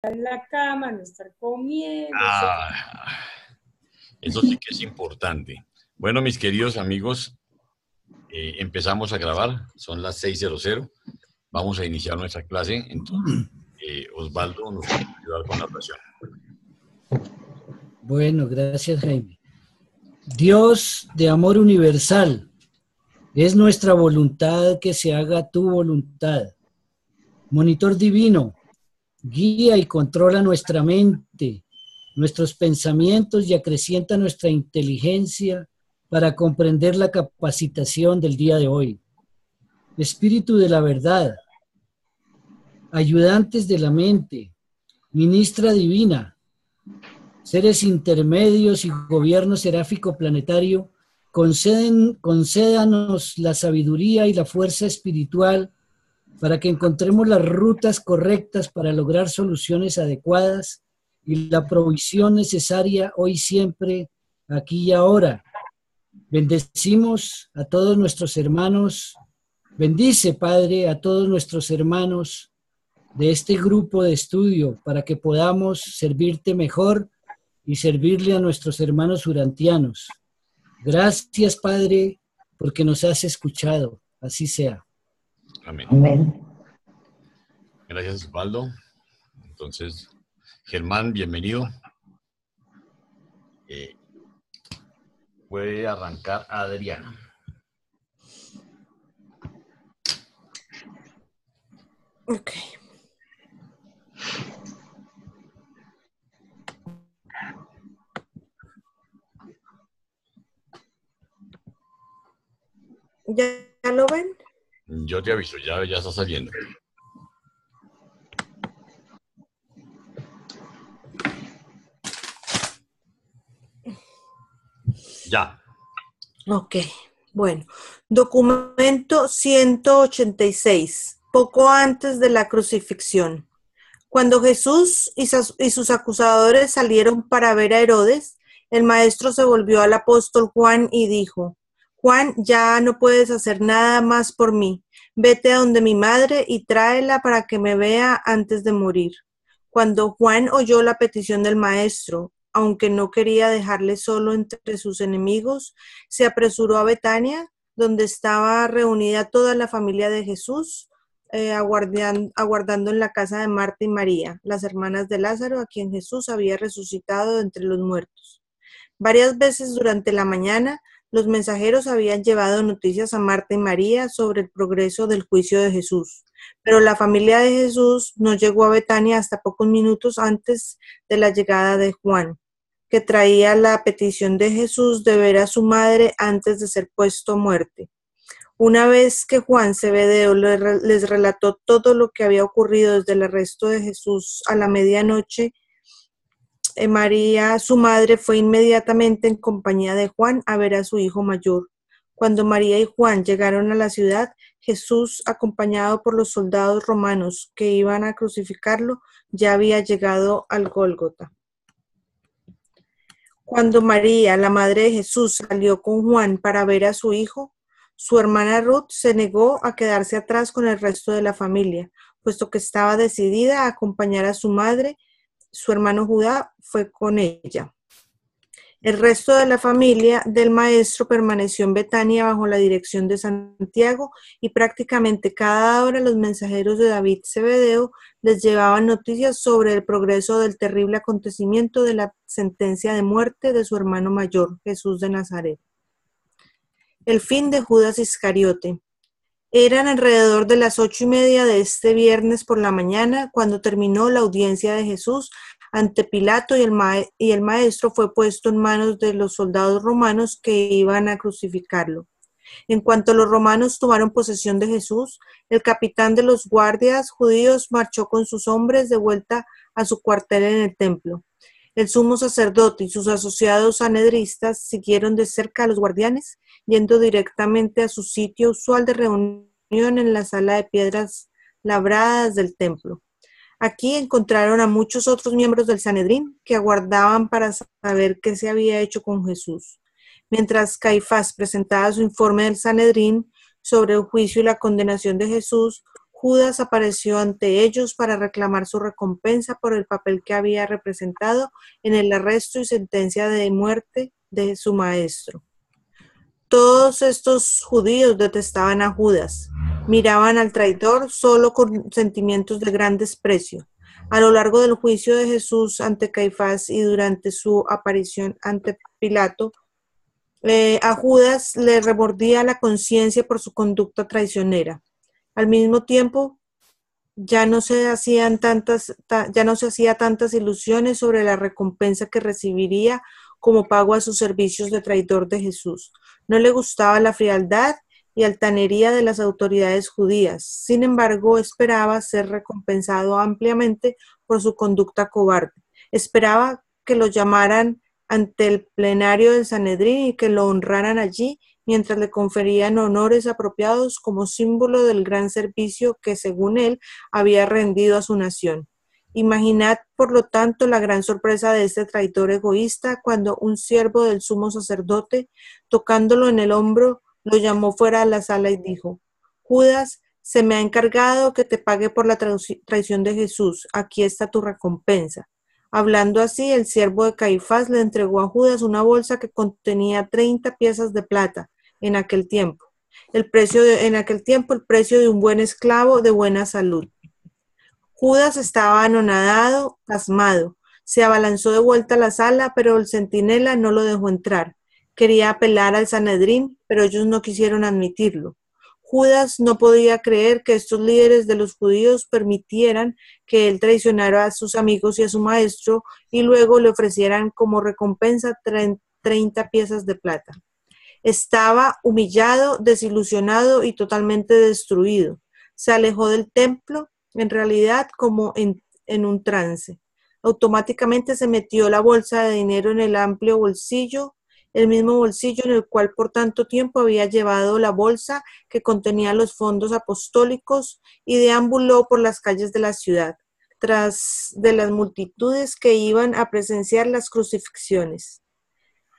en la cama, no estar comiendo. Ah, eso sí que es importante. Bueno, mis queridos amigos, empezamos a grabar, son las 6:00. Vamos a iniciar nuestra clase. Entonces, Osvaldo nos puede ayudar con la oración. Bueno, gracias, Jaime. Dios de amor universal, es nuestra voluntad que se haga tu voluntad. Monitor divino, guía y controla nuestra mente, nuestros pensamientos y acrecienta nuestra inteligencia para comprender la capacitación del día de hoy. Espíritu de la verdad, ayudantes de la mente, ministra divina, seres intermedios y gobierno seráfico planetario, concédanos la sabiduría y la fuerza espiritual para que encontremos las rutas correctas para lograr soluciones adecuadas y la provisión necesaria hoy y siempre, aquí y ahora. Bendecimos a todos nuestros hermanos. Bendice, Padre, a todos nuestros hermanos de este grupo de estudio para que podamos servirte mejor y servirle a nuestros hermanos urantianos. Gracias, Padre, porque nos has escuchado. Así sea. Amén. Amén. Gracias, Osvaldo. Entonces, Germán, bienvenido. Puede arrancar Adriana. Ok. ¿Ya lo ven? Yo te aviso, ya está saliendo. Ya. Ok, bueno. Documento 186, poco antes de la crucifixión. Cuando Jesús y sus acusadores salieron para ver a Herodes, el maestro se volvió al apóstol Juan y dijo: Juan, ya no puedes hacer nada más por mí. Vete a donde mi madre y tráela para que me vea antes de morir. Cuando Juan oyó la petición del maestro, aunque no quería dejarle solo entre sus enemigos, se apresuró a Betania, donde estaba reunida toda la familia de Jesús, aguardando en la casa de Marta y María, las hermanas de Lázaro, a quien Jesús había resucitado de entre los muertos. Varias veces durante la mañana, los mensajeros habían llevado noticias a Marta y María sobre el progreso del juicio de Jesús, pero la familia de Jesús no llegó a Betania hasta pocos minutos antes de la llegada de Juan, que traía la petición de Jesús de ver a su madre antes de ser puesto a muerte. Una vez que Juan Zebedeo les relató todo lo que había ocurrido desde el arresto de Jesús a la medianoche, María, su madre, fue inmediatamente en compañía de Juan a ver a su hijo mayor. Cuando María y Juan llegaron a la ciudad, Jesús, acompañado por los soldados romanos que iban a crucificarlo, ya había llegado al Gólgota. Cuando María, la madre de Jesús, salió con Juan para ver a su hijo, su hermana Ruth se negó a quedarse atrás con el resto de la familia, puesto que estaba decidida a acompañar a su madre. Su hermano Judá fue con ella. El resto de la familia del maestro permaneció en Betania bajo la dirección de Santiago, y prácticamente cada hora los mensajeros de David Zebedeo les llevaban noticias sobre el progreso del terrible acontecimiento de la sentencia de muerte de su hermano mayor, Jesús de Nazaret. El fin de Judas Iscariote. Eran alrededor de las 8:30 de este viernes por la mañana cuando terminó la audiencia de Jesús ante Pilato, y el maestro fue puesto en manos de los soldados romanos que iban a crucificarlo. En cuanto los romanos tomaron posesión de Jesús, el capitán de los guardias judíos marchó con sus hombres de vuelta a su cuartel en el templo. El sumo sacerdote y sus asociados sanhedristas siguieron de cerca a los guardianes, yendo directamente a su sitio usual de reunión en la sala de piedras labradas del templo. Aquí encontraron a muchos otros miembros del Sanedrín que aguardaban para saber qué se había hecho con Jesús. Mientras Caifás presentaba su informe del Sanedrín sobre el juicio y la condenación de Jesús, Judas apareció ante ellos para reclamar su recompensa por el papel que había representado en el arresto y sentencia de muerte de su maestro. Todos estos judíos detestaban a Judas, miraban al traidor solo con sentimientos de gran desprecio. A lo largo del juicio de Jesús ante Caifás y durante su aparición ante Pilato, a Judas le remordía la conciencia por su conducta traicionera. Al mismo tiempo, ya no se hacía tantas ilusiones sobre la recompensa que recibiría como pago a sus servicios de traidor de Jesús. No le gustaba la frialdad y altanería de las autoridades judías. Sin embargo, esperaba ser recompensado ampliamente por su conducta cobarde. Esperaba que lo llamaran ante el plenario del Sanedrín y que lo honraran allí mientras le conferían honores apropiados como símbolo del gran servicio que, según él, había rendido a su nación. Imaginad, por lo tanto, la gran sorpresa de este traidor egoísta cuando un siervo del sumo sacerdote, tocándolo en el hombro, lo llamó fuera de la sala y dijo: Judas, se me ha encargado que te pague por la traición de Jesús. Aquí está tu recompensa. Hablando así, el siervo de Caifás le entregó a Judas una bolsa que contenía 30 piezas de plata en aquel tiempo. El precio de un buen esclavo de buena salud. Judas estaba anonadado, pasmado. Se abalanzó de vuelta a la sala, pero el centinela no lo dejó entrar. Quería apelar al Sanedrín, pero ellos no quisieron admitirlo. Judas no podía creer que estos líderes de los judíos permitieran que él traicionara a sus amigos y a su maestro y luego le ofrecieran como recompensa 30 piezas de plata. Estaba humillado, desilusionado y totalmente destruido. Se alejó del templo, en realidad como en un trance. Automáticamente se metió la bolsa de dinero en el amplio bolsillo, el mismo bolsillo en el cual por tanto tiempo había llevado la bolsa que contenía los fondos apostólicos, y deambuló por las calles de la ciudad, tras de las multitudes que iban a presenciar las crucifixiones.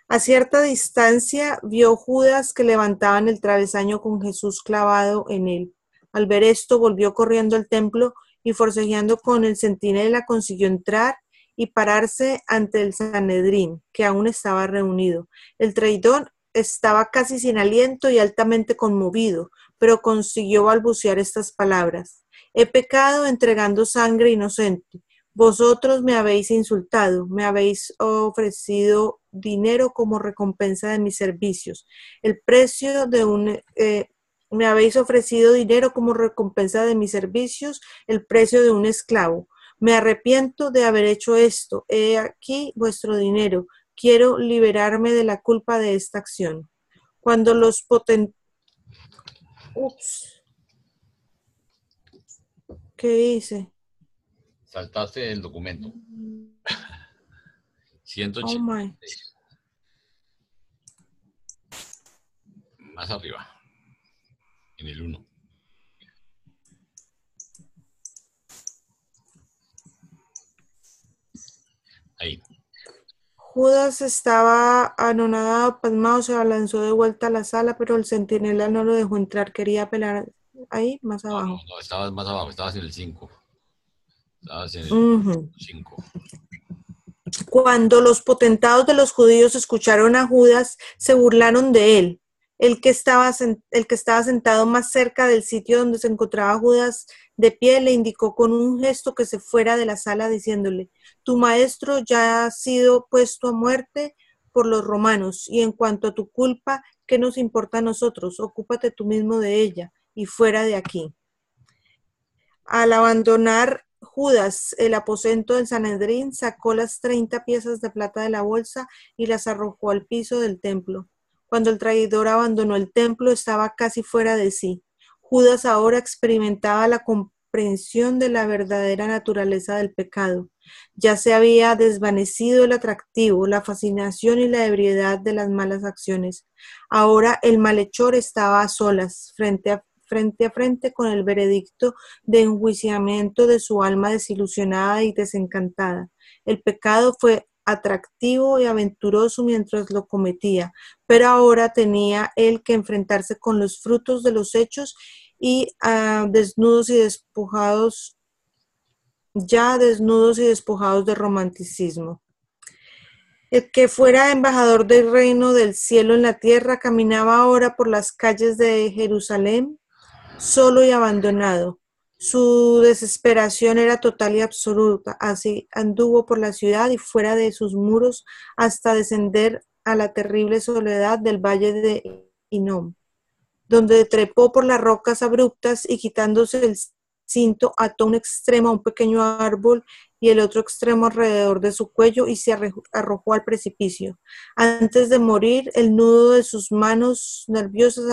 A cierta distancia vio Judas que levantaban el travesaño con Jesús clavado en él. Al ver esto, volvió corriendo al templo y forcejeando con el centinela consiguió entrar y pararse ante el Sanedrín, que aún estaba reunido. El traidor estaba casi sin aliento y altamente conmovido, pero consiguió balbucear estas palabras: He pecado entregando sangre inocente. Vosotros me habéis insultado, me habéis ofrecido dinero como recompensa de mis servicios. Me habéis ofrecido dinero como recompensa de mis servicios, el precio de un esclavo. Me arrepiento de haber hecho esto. He aquí vuestro dinero. Quiero liberarme de la culpa de esta acción. Cuando los ¿Qué hice? Saltaste el documento. Oh 186. my. Más arriba. En el 1. Ahí. Judas estaba anonadado, pasmado, se abalanzó de vuelta a la sala, pero el centinela no lo dejó entrar. Quería apelar ahí, más abajo. No, estabas más abajo, estabas en el 5. Estabas en el 5. Cuando los potentados de los judíos escucharon a Judas, se burlaron de él. El que estaba sentado más cerca del sitio donde se encontraba Judas de pie le indicó con un gesto que se fuera de la sala, diciéndole: Tu maestro ya ha sido puesto a muerte por los romanos, y en cuanto a tu culpa, ¿qué nos importa a nosotros? Ocúpate tú mismo de ella y fuera de aquí. Al abandonar Judas el aposento del Sanedrín, sacó las 30 piezas de plata de la bolsa y las arrojó al piso del templo. Cuando el traidor abandonó el templo, estaba casi fuera de sí. Judas ahora experimentaba la comprensión de la verdadera naturaleza del pecado. Ya se había desvanecido el atractivo, la fascinación y la ebriedad de las malas acciones. Ahora el malhechor estaba a solas, frente a frente con el veredicto de enjuiciamiento de su alma desilusionada y desencantada. El pecado fue atractivo y aventuroso mientras lo cometía, pero ahora tenía él que enfrentarse con los frutos de los hechos y desnudos y despojados de romanticismo. El que fuera embajador del reino del cielo en la tierra caminaba ahora por las calles de Jerusalén, solo y abandonado. Su desesperación era total y absoluta. Así anduvo por la ciudad y fuera de sus muros hasta descender a la terrible soledad del valle de Hinnom, donde trepó por las rocas abruptas y quitándose el cinto ató un extremo a un pequeño árbol y el otro extremo alrededor de su cuello y se arrojó al precipicio. Antes de morir, el nudo que sus manos nerviosas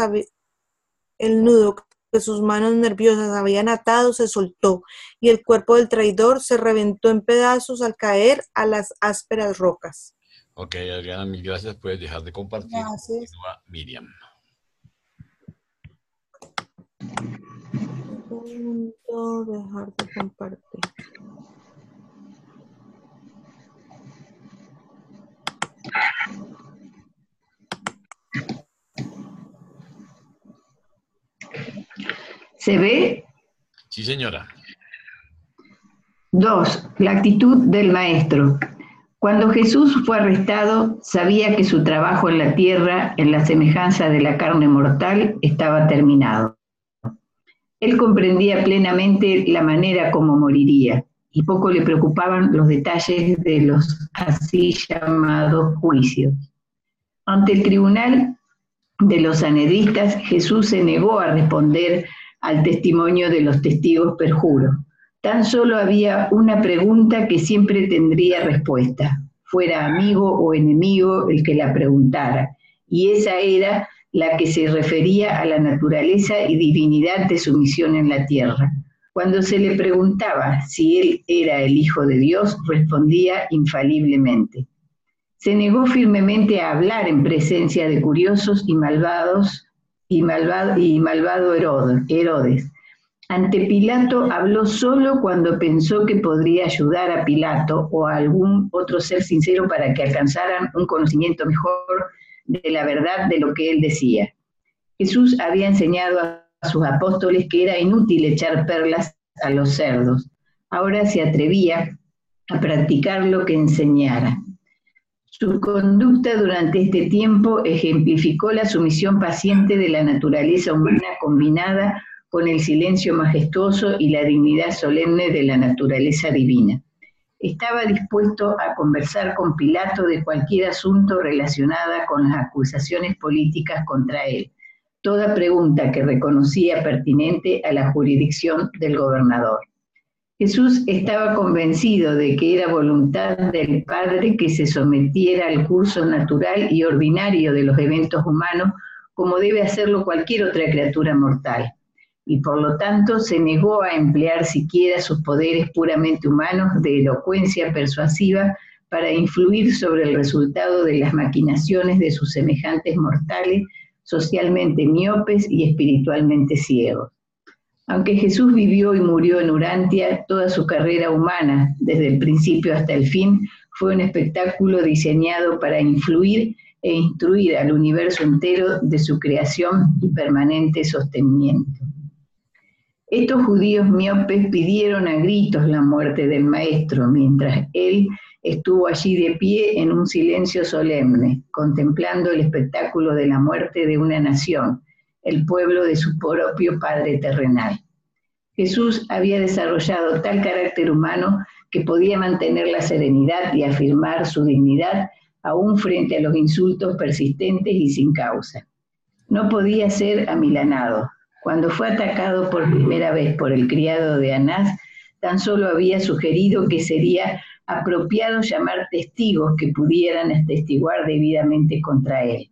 habían atado se soltó y el cuerpo del traidor se reventó en pedazos al caer a las ásperas rocas. Ok, Adriana, mil gracias. Puedes dejar de compartir. Gracias. Continúa Miriam. Dejar de compartir. ¿Se ve? Sí, señora. 2. La actitud del maestro. Cuando Jesús fue arrestado, sabía que su trabajo en la tierra, en la semejanza de la carne mortal, estaba terminado. Él comprendía plenamente la manera como moriría, y poco le preocupaban los detalles de los así llamados juicios. Ante el tribunal de los sanhedristas, Jesús se negó a responder al testimonio de los testigos perjuros. Tan solo había una pregunta que siempre tendría respuesta, fuera amigo o enemigo el que la preguntara, y esa era la que se refería a la naturaleza y divinidad de su misión en la tierra. Cuando se le preguntaba si él era el Hijo de Dios, respondía infaliblemente. Se negó firmemente a hablar en presencia de curiosos y malvado Herodes. Ante Pilato habló solo cuando pensó que podría ayudar a Pilato o a algún otro ser sincero para que alcanzaran un conocimiento mejor de la verdad de lo que él decía. Jesús había enseñado a sus apóstoles que era inútil echar perlas a los cerdos. Ahora se atrevía a practicar lo que enseñara. Su conducta durante este tiempo ejemplificó la sumisión paciente de la naturaleza humana combinada con el silencio majestuoso y la dignidad solemne de la naturaleza divina. Estaba dispuesto a conversar con Pilato de cualquier asunto relacionado con las acusaciones políticas contra él, toda pregunta que reconocía pertinente a la jurisdicción del gobernador. Jesús estaba convencido de que era voluntad del Padre que se sometiera al curso natural y ordinario de los eventos humanos, como debe hacerlo cualquier otra criatura mortal, y por lo tanto se negó a emplear siquiera sus poderes puramente humanos de elocuencia persuasiva para influir sobre el resultado de las maquinaciones de sus semejantes mortales, socialmente miopes y espiritualmente ciegos. Aunque Jesús vivió y murió en Urantia, toda su carrera humana, desde el principio hasta el fin, fue un espectáculo diseñado para influir e instruir al universo entero de su creación y permanente sostenimiento. Estos judíos miopes pidieron a gritos la muerte del Maestro, mientras él estuvo allí de pie en un silencio solemne, contemplando el espectáculo de la muerte de una nación, el pueblo de su propio Padre terrenal. Jesús había desarrollado tal carácter humano que podía mantener la serenidad y afirmar su dignidad aún frente a los insultos persistentes y sin causa. No podía ser amilanado. Cuando fue atacado por primera vez por el criado de Anás, tan solo había sugerido que sería apropiado llamar testigos que pudieran atestiguar debidamente contra él.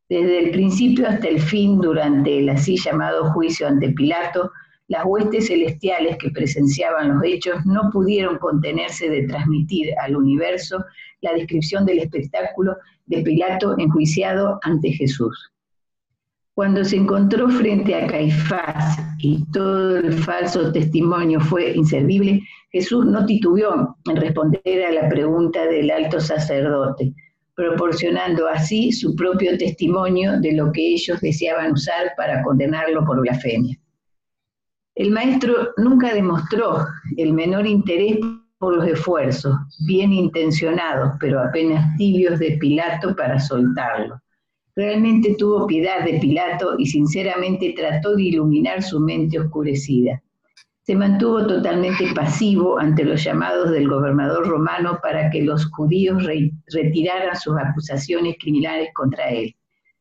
Desde el principio hasta el fin, durante el así llamado juicio ante Pilato, las huestes celestiales que presenciaban los hechos no pudieron contenerse de transmitir al universo la descripción del espectáculo de Pilato enjuiciado ante Jesús. Cuando se encontró frente a Caifás y todo el falso testimonio fue inservible, Jesús no titubeó en responder a la pregunta del alto sacerdote, proporcionando así su propio testimonio de lo que ellos deseaban usar para condenarlo por blasfemia. El maestro nunca demostró el menor interés por los esfuerzos, bien intencionados, pero apenas tibios de Pilato para soltarlo. Realmente tuvo piedad de Pilato y sinceramente trató de iluminar su mente oscurecida. Se mantuvo totalmente pasivo ante los llamados del gobernador romano para que los judíos retiraran sus acusaciones criminales contra él.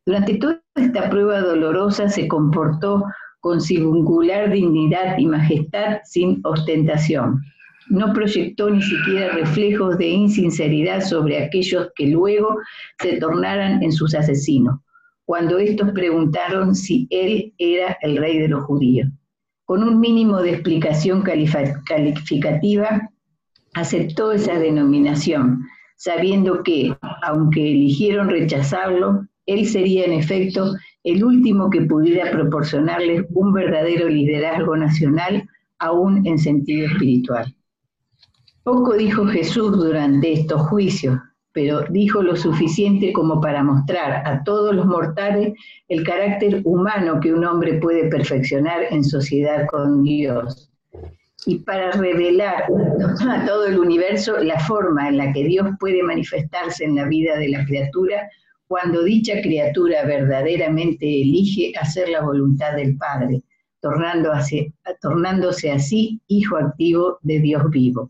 Durante toda esta prueba dolorosa se comportó con singular dignidad y majestad sin ostentación. No proyectó ni siquiera reflejos de insinceridad sobre aquellos que luego se tornaran en sus asesinos, cuando estos preguntaron si él era el rey de los judíos. Con un mínimo de explicación calificativa, aceptó esa denominación, sabiendo que, aunque eligieron rechazarlo, él sería en efecto el último que pudiera proporcionarles un verdadero liderazgo nacional, aún en sentido espiritual. Poco dijo Jesús durante estos juicios, pero dijo lo suficiente como para mostrar a todos los mortales el carácter humano que un hombre puede perfeccionar en sociedad con Dios, y para revelar a todo el universo la forma en la que Dios puede manifestarse en la vida de la criatura cuando dicha criatura verdaderamente elige hacer la voluntad del Padre, tornándose así hijo activo de Dios vivo.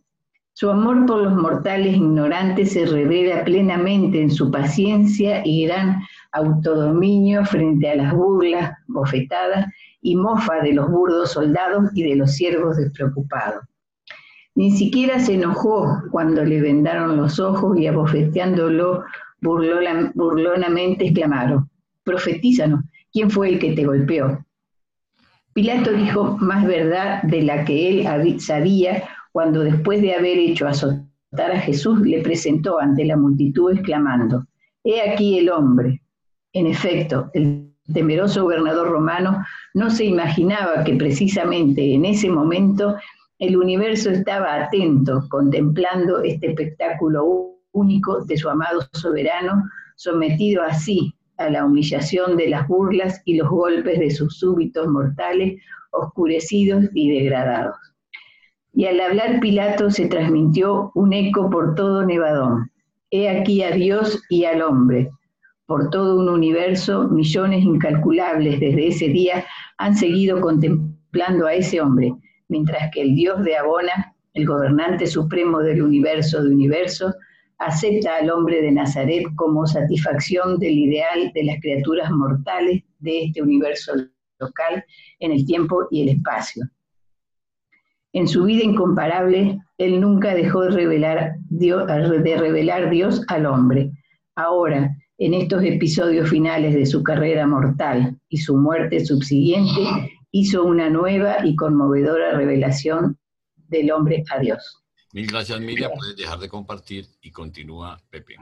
Su amor por los mortales ignorantes se revela plenamente en su paciencia y gran autodominio frente a las burlas, bofetadas y mofa de los burdos soldados y de los siervos despreocupados. Ni siquiera se enojó cuando le vendaron los ojos y abofeteándolo burlonamente exclamaron: «Profetízanos, ¿quién fue el que te golpeó?». Pilato dijo más verdad de la que él sabía cuando, después de haber hecho azotar a Jesús, le presentó ante la multitud exclamando: «He aquí el hombre». En efecto, el temeroso gobernador romano no se imaginaba que precisamente en ese momento el universo estaba atento, contemplando este espectáculo único de su amado soberano, sometido así a la humillación de las burlas y los golpes de sus súbditos mortales, oscurecidos y degradados. Y al hablar Pilato se transmitió un eco por todo Nevadón: «He aquí a Dios y al hombre». Por todo un universo, millones incalculables desde ese día han seguido contemplando a ese hombre, mientras que el Dios de Abona, el gobernante supremo del universo de universos, acepta al hombre de Nazaret como satisfacción del ideal de las criaturas mortales de este universo local en el tiempo y el espacio. En su vida incomparable, él nunca dejó de revelar Dios al hombre. Ahora, en estos episodios finales de su carrera mortal y su muerte subsiguiente, hizo una nueva y conmovedora revelación del hombre a Dios. Mil gracias, Miriam. Puedes dejar de compartir y continúa, Pepe.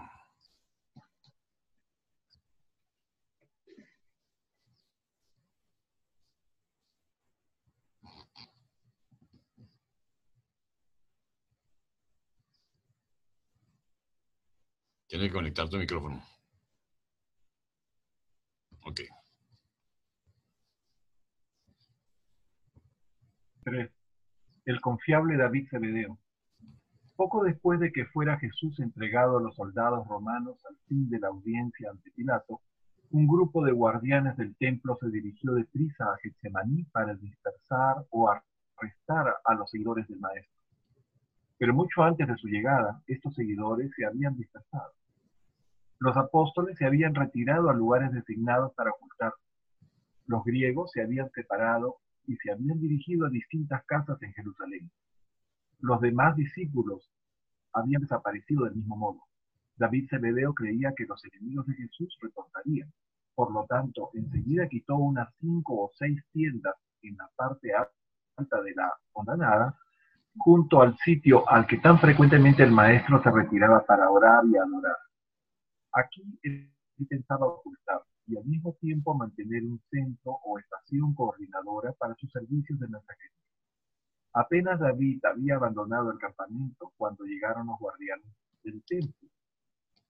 Tienes que conectar tu micrófono. Ok. 3. El confiable David Zebedeo. Poco después de que fuera Jesús entregado a los soldados romanos al fin de la audiencia ante Pilato, un grupo de guardianes del templo se dirigió deprisa a Getsemaní para dispersar o arrestar a los seguidores del maestro. Pero mucho antes de su llegada, estos seguidores se habían dispersado. Los apóstoles se habían retirado a lugares designados para ocultarse. Los griegos se habían separado y se habían dirigido a distintas casas en Jerusalén. Los demás discípulos habían desaparecido del mismo modo. David Zebedeo creía que los enemigos de Jesús retornarían. Por lo tanto, enseguida quitó unas 5 o 6 tiendas en la parte alta de la hondanada, junto al sitio al que tan frecuentemente el maestro se retiraba para orar y adorar. Aquí él intentaba ocultar y al mismo tiempo mantener un centro o estación coordinadora para sus servicios de mensajería. Apenas David había abandonado el campamento cuando llegaron los guardianes del templo.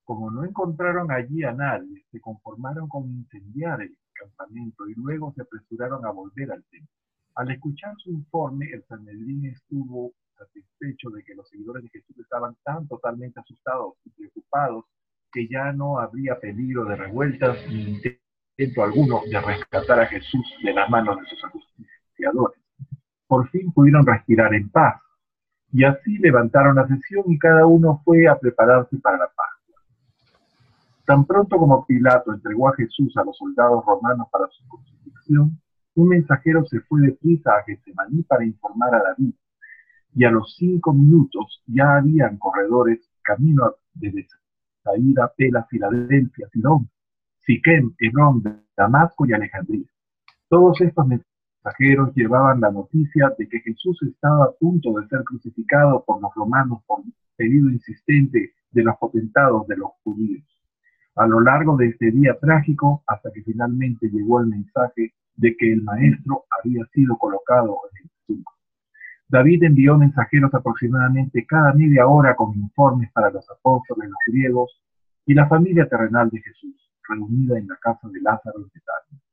Como no encontraron allí a nadie, se conformaron con incendiar el campamento y luego se apresuraron a volver al templo. Al escuchar su informe, el Sanedrín estuvo satisfecho de que los seguidores de Jesús estaban tan totalmente asustados y preocupados que ya no habría peligro de revueltas ni intento alguno de rescatar a Jesús de las manos de sus ajusticiadores. Por fin pudieron respirar en paz, y así levantaron la sesión y cada uno fue a prepararse para la Pascua. Tan pronto como Pilato entregó a Jesús a los soldados romanos para su crucifixión, un mensajero se fue deprisa a Getsemaní para informar a David, y a los 5 minutos ya habían corredores camino de Bethsaida, Pela, Filadelfia, Sidón, Siquem, Hebrón, Damasco y Alejandría. Todos estos mensajeros llevaban la noticia de que Jesús estaba a punto de ser crucificado por los romanos por pedido insistente de los potentados de los judíos. A lo largo de este día trágico, hasta que finalmente llegó el mensaje de que el maestro había sido colocado en el sepulcro. David envió mensajeros aproximadamente cada media hora con informes para los apóstoles, los griegos y la familia terrenal de Jesús, reunida en la casa de Lázaro en Betania.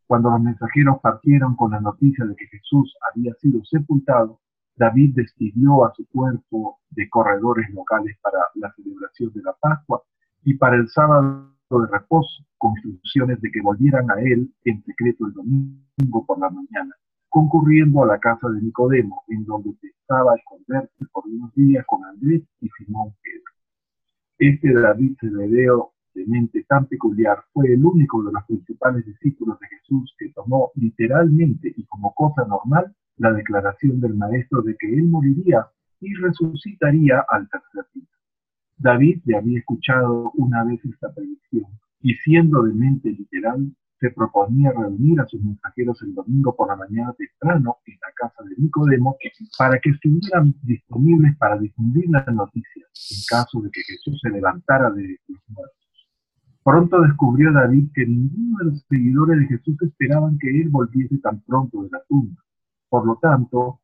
Cuando los mensajeros partieron con la noticia de que Jesús había sido sepultado, David despidió a su cuerpo de corredores locales para la celebración de la Pascua y para el sábado de reposo, con instrucciones de que volvieran a él en secreto el domingo por la mañana, concurriendo a la casa de Nicodemo, en donde pensaba esconderse por unos días con Andrés y Simón Pedro. Este David Zebedeo, de mente tan peculiar, fue el único de los principales discípulos de Jesús que tomó literalmente y como cosa normal la declaración del Maestro de que él moriría y resucitaría al tercer día. David le había escuchado una vez esta predicción, y siendo de mente literal, se proponía reunir a sus mensajeros el domingo por la mañana temprano en la casa de Nicodemo para que estuvieran disponibles para difundir la noticia en caso de que Jesús se levantara de los muertos. Pronto descubrió David que ninguno de los seguidores de Jesús esperaban que él volviese tan pronto de la tumba. Por lo tanto,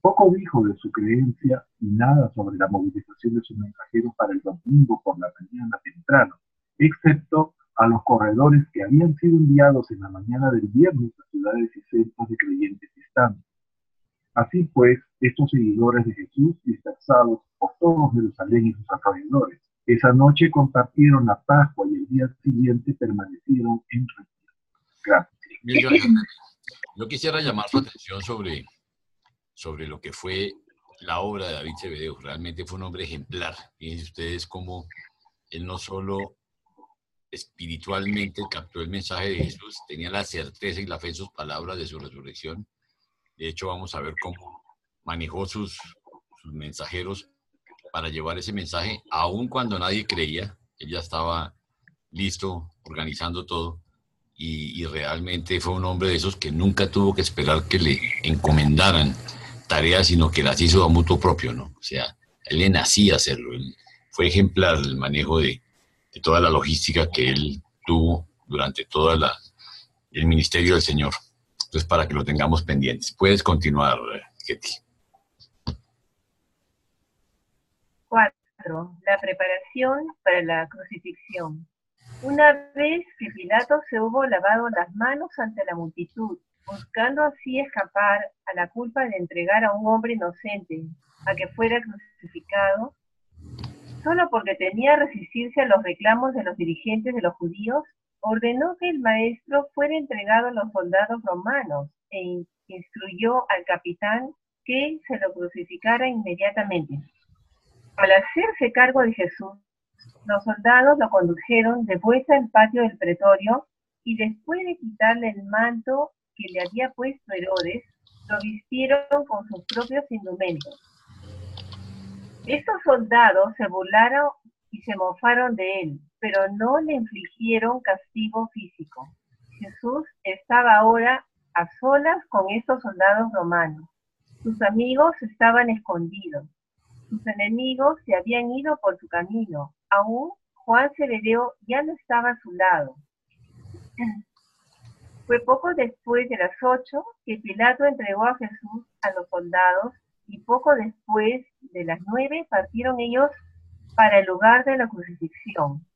poco dijo de su creencia y nada sobre la movilización de sus mensajeros para el domingo por la mañana temprano, excepto a los corredores que habían sido enviados en la mañana del viernes a ciudades y centros de creyentes distantes. Así pues, estos seguidores de Jesús, dispersados por todo Jerusalén y sus alrededores, esa noche compartieron la Pascua y el día siguiente permanecieron en retiro. Gracias. Yo quisiera llamar su atención sobre lo que fue la obra de David Zebedeo. Realmente fue un hombre ejemplar. Fíjense ustedes cómo él no solo espiritualmente captó el mensaje de Jesús, tenía la certeza y la fe en sus palabras de su resurrección. De hecho, vamos a ver cómo manejó sus mensajeros para llevar ese mensaje, aun cuando nadie creía. Él ya estaba listo, organizando todo, y realmente fue un hombre de esos que nunca tuvo que esperar que le encomendaran tareas, sino que las hizo a mutuo propio, ¿no? O sea, él le nacía hacerlo. Él fue ejemplar el manejo de toda la logística que él tuvo durante todo el ministerio del Señor. Entonces, para que lo tengamos pendientes. Puedes continuar, Ketty. 4. La preparación para la crucifixión. Una vez que Pilato se hubo lavado las manos ante la multitud, buscando así escapar a la culpa de entregar a un hombre inocente a que fuera crucificado, solo porque temía resistirse a los reclamos de los dirigentes de los judíos, ordenó que el maestro fuera entregado a los soldados romanos e instruyó al capitán que se lo crucificara inmediatamente. Al hacerse cargo de Jesús, los soldados lo condujeron de vuelta al patio del pretorio y después de quitarle el manto que le había puesto Herodes, lo vistieron con sus propios indumentos. Estos soldados se burlaron y se mofaron de él, pero no le infligieron castigo físico. Jesús estaba ahora a solas con estos soldados romanos. Sus amigos estaban escondidos. Sus enemigos se habían ido por su camino. Aún Juan Zebedeo ya no estaba a su lado. Fue poco después de las 8 que Pilato entregó a Jesús a los soldados y poco después de las 9 partieron ellos para el lugar de la crucifixión.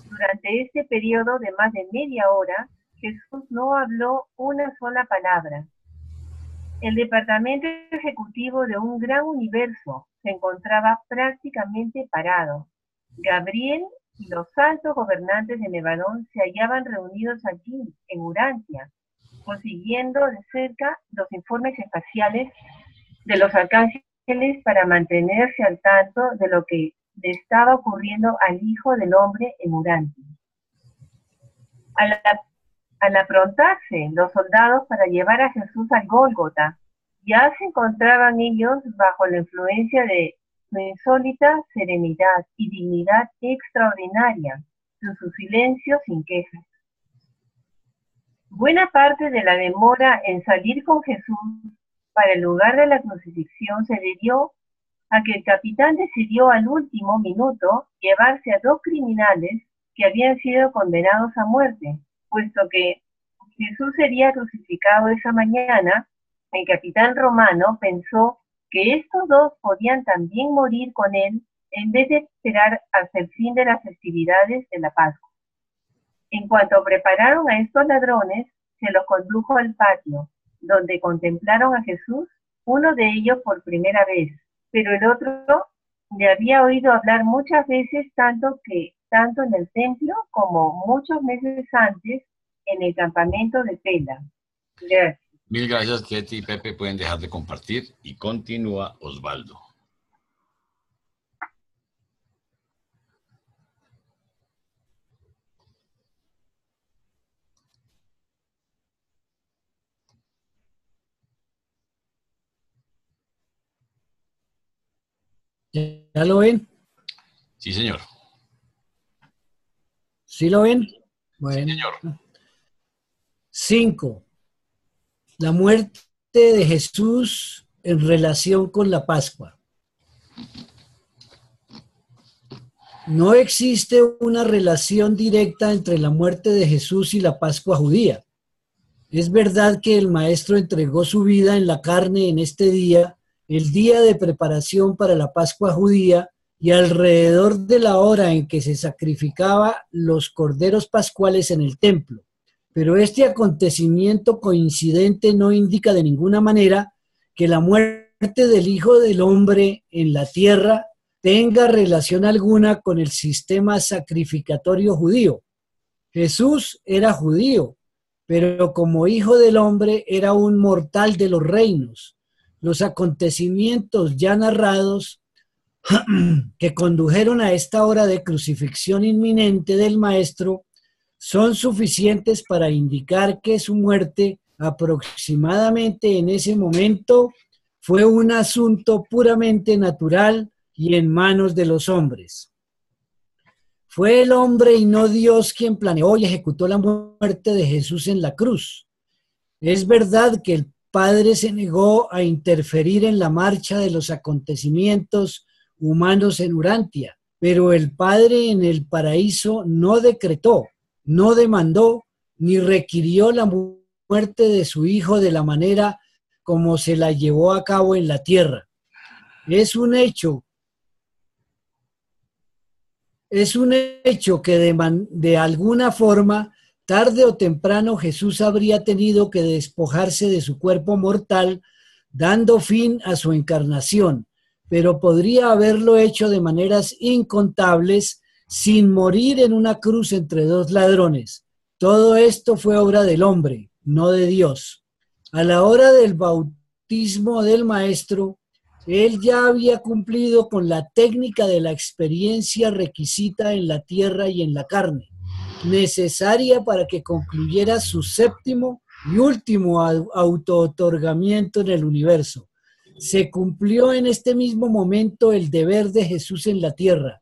Durante este periodo de más de media hora, Jesús no habló una sola palabra. El departamento ejecutivo de un gran universo se encontraba prácticamente parado. Gabriel y los altos gobernantes de Nevadón se hallaban reunidos allí, en Urantia, consiguiendo de cerca los informes espaciales de los arcángeles para mantenerse al tanto de lo que le estaba ocurriendo al Hijo del Hombre en Urantia. Al aprontarse los soldados para llevar a Jesús al Gólgota, ya se encontraban ellos bajo la influencia de su insólita serenidad y dignidad extraordinaria, su silencio sin quejas. Buena parte de la demora en salir con Jesús para el lugar de la crucifixión se debió a que el capitán decidió al último minuto llevarse a 2 criminales que habían sido condenados a muerte, puesto que Jesús sería crucificado esa mañana. El capitán romano pensó que estos 2 podían también morir con él en vez de esperar hasta el fin de las festividades de la Pascua. En cuanto prepararon a estos ladrones, se los condujo al patio, donde contemplaron a Jesús, uno de ellos por primera vez, pero el otro le había oído hablar muchas veces, tanto en el templo como muchos meses antes en el campamento de Pela. Gracias. Mil gracias, Ketty y Pepe. Pueden dejar de compartir y continúa Osvaldo. ¿Ya lo ven? Sí, señor. ¿Sí lo ven? Bueno. Sí, señor. 5. La muerte de Jesús en relación con la Pascua. No existe una relación directa entre la muerte de Jesús y la Pascua judía. Es verdad que el Maestro entregó su vida en la carne en este día, el día de preparación para la Pascua judía, y alrededor de la hora en que se sacrificaba los corderos pascuales en el templo. Pero este acontecimiento coincidente no indica de ninguna manera que la muerte del Hijo del Hombre en la tierra tenga relación alguna con el sistema sacrificatorio judío. Jesús era judío, pero como Hijo del Hombre era un mortal de los reinos. Los acontecimientos ya narrados que condujeron a esta hora de crucifixión inminente del Maestro son suficientes para indicar que su muerte aproximadamente en ese momento fue un asunto puramente natural y en manos de los hombres. Fue el hombre y no Dios quien planeó y ejecutó la muerte de Jesús en la cruz. Es verdad que el Padre se negó a interferir en la marcha de los acontecimientos humanos en Urantia, pero el Padre en el paraíso no decretó, no demandó, ni requirió la muerte de su Hijo de la manera como se la llevó a cabo en la tierra. Es un hecho que de alguna forma, tarde o temprano, Jesús habría tenido que despojarse de su cuerpo mortal, dando fin a su encarnación, pero podría haberlo hecho de maneras incontables sin morir en una cruz entre 2 ladrones. Todo esto fue obra del hombre, no de Dios. A la hora del bautismo del Maestro, él ya había cumplido con la técnica de la experiencia requisita en la tierra y en la carne, necesaria para que concluyera su 7º y último auto-otorgamiento en el universo. Se cumplió en este mismo momento el deber de Jesús en la tierra,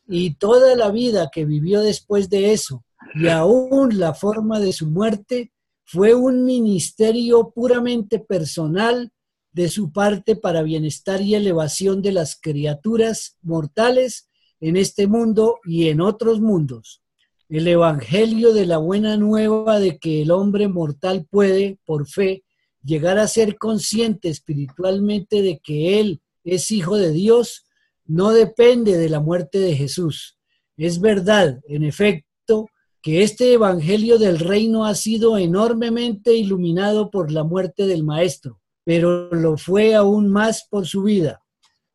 y toda la vida que vivió después de eso, y aún la forma de su muerte, fue un ministerio puramente personal de su parte para bienestar y elevación de las criaturas mortales en este mundo y en otros mundos. El evangelio de la buena nueva de que el hombre mortal puede, por fe, llegar a ser consciente espiritualmente de que él es hijo de Dios, no depende de la muerte de Jesús. Es verdad, en efecto, que este evangelio del reino ha sido enormemente iluminado por la muerte del Maestro, pero lo fue aún más por su vida.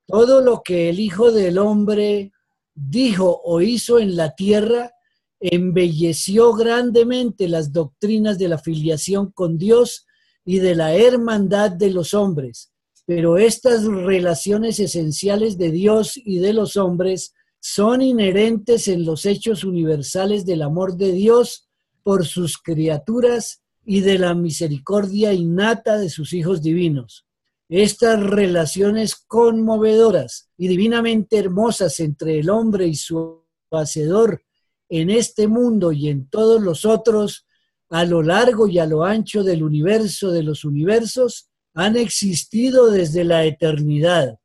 Todo lo que el Hijo del Hombre dijo o hizo en la tierra embelleció grandemente las doctrinas de la filiación con Dios y de la hermandad de los hombres. Pero estas relaciones esenciales de Dios y de los hombres son inherentes en los hechos universales del amor de Dios por sus criaturas y de la misericordia innata de sus hijos divinos. Estas relaciones conmovedoras y divinamente hermosas entre el hombre y su Hacedor en este mundo y en todos los otros, a lo largo y a lo ancho del universo de los universos, han existido desde la eternidad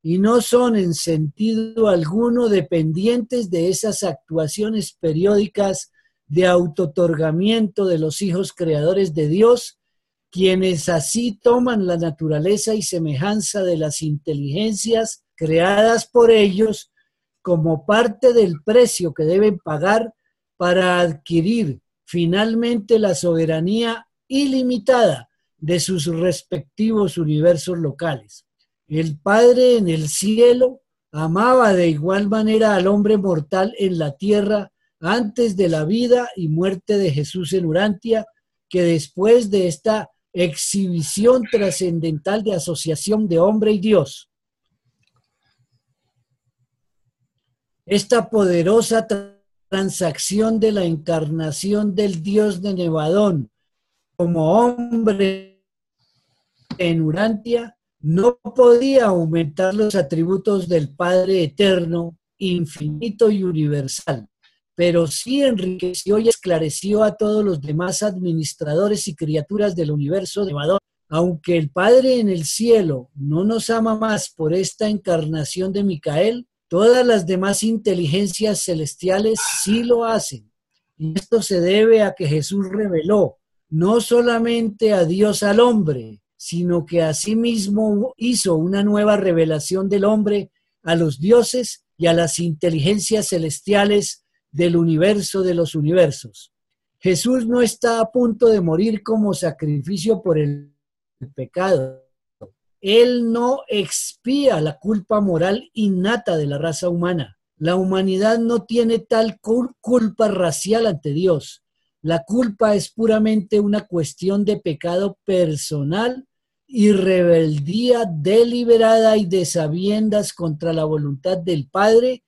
y no son en sentido alguno dependientes de esas actuaciones periódicas de autootorgamiento de los hijos creadores de Dios, quienes así toman la naturaleza y semejanza de las inteligencias creadas por ellos como parte del precio que deben pagar para adquirir finalmente la soberanía ilimitada de sus respectivos universos locales. El Padre en el cielo amaba de igual manera al hombre mortal en la tierra antes de la vida y muerte de Jesús en Urantia, que después de esta exhibición trascendental de asociación de hombre y Dios. Esta poderosa transacción de la encarnación del Dios de Nevadón como hombre en Urantia no podía aumentar los atributos del Padre eterno, infinito y universal, pero sí enriqueció y esclareció a todos los demás administradores y criaturas del universo de Nevadón. Aunque el Padre en el cielo no nos ama más por esta encarnación de Micael, todas las demás inteligencias celestiales sí lo hacen. Y esto se debe a que Jesús reveló no solamente a Dios al hombre, sino que asimismo hizo una nueva revelación del hombre a los dioses y a las inteligencias celestiales del universo de los universos. Jesús no está a punto de morir como sacrificio por el pecado. Él no expía la culpa moral innata de la raza humana. La humanidad no tiene tal culpa racial ante Dios. La culpa es puramente una cuestión de pecado personal y rebeldía deliberada y de sabiendas contra la voluntad del Padre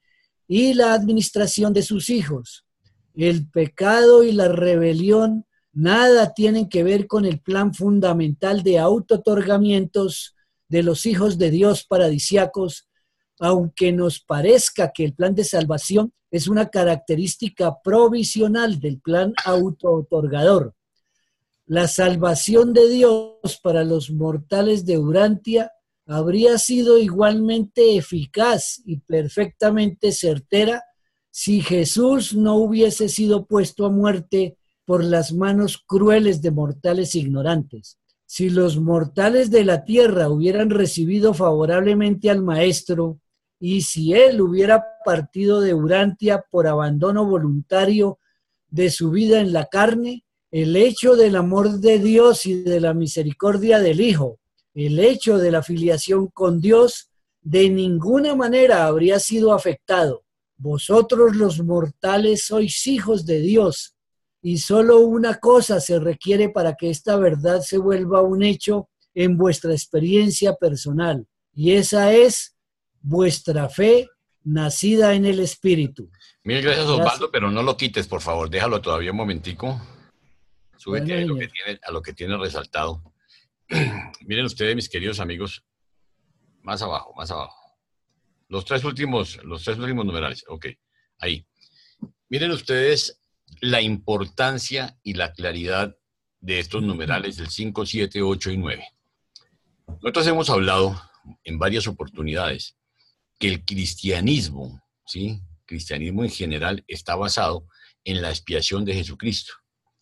y la administración de sus hijos. El pecado y la rebelión nada tienen que ver con el plan fundamental de autootorgamientos de los hijos de Dios paradisíacos, aunque nos parezca que el plan de salvación es una característica provisional del plan autootorgador. La salvación de Dios para los mortales de Urantia habría sido igualmente eficaz y perfectamente certera si Jesús no hubiese sido puesto a muerte por las manos crueles de mortales ignorantes. Si los mortales de la tierra hubieran recibido favorablemente al Maestro y si él hubiera partido de Urantia por abandono voluntario de su vida en la carne, el hecho del amor de Dios y de la misericordia del Hijo, el hecho de la filiación con Dios, de ninguna manera habría sido afectado. Vosotros los mortales sois hijos de Dios, y solo una cosa se requiere para que esta verdad se vuelva un hecho en vuestra experiencia personal, y esa es vuestra fe nacida en el Espíritu. Mil gracias, Osvaldo, pero no lo quites, por favor, déjalo todavía un momentico. Súbete bueno, a lo que tiene resaltado. Miren ustedes, mis queridos amigos, más abajo. Los tres últimos numerales, ok, ahí. Miren ustedes la importancia y la claridad de estos numerales del 5, 7, 8 y 9. Nosotros hemos hablado en varias oportunidades que el cristianismo, ¿sí? Cristianismo en general está basado en la expiación de Jesucristo,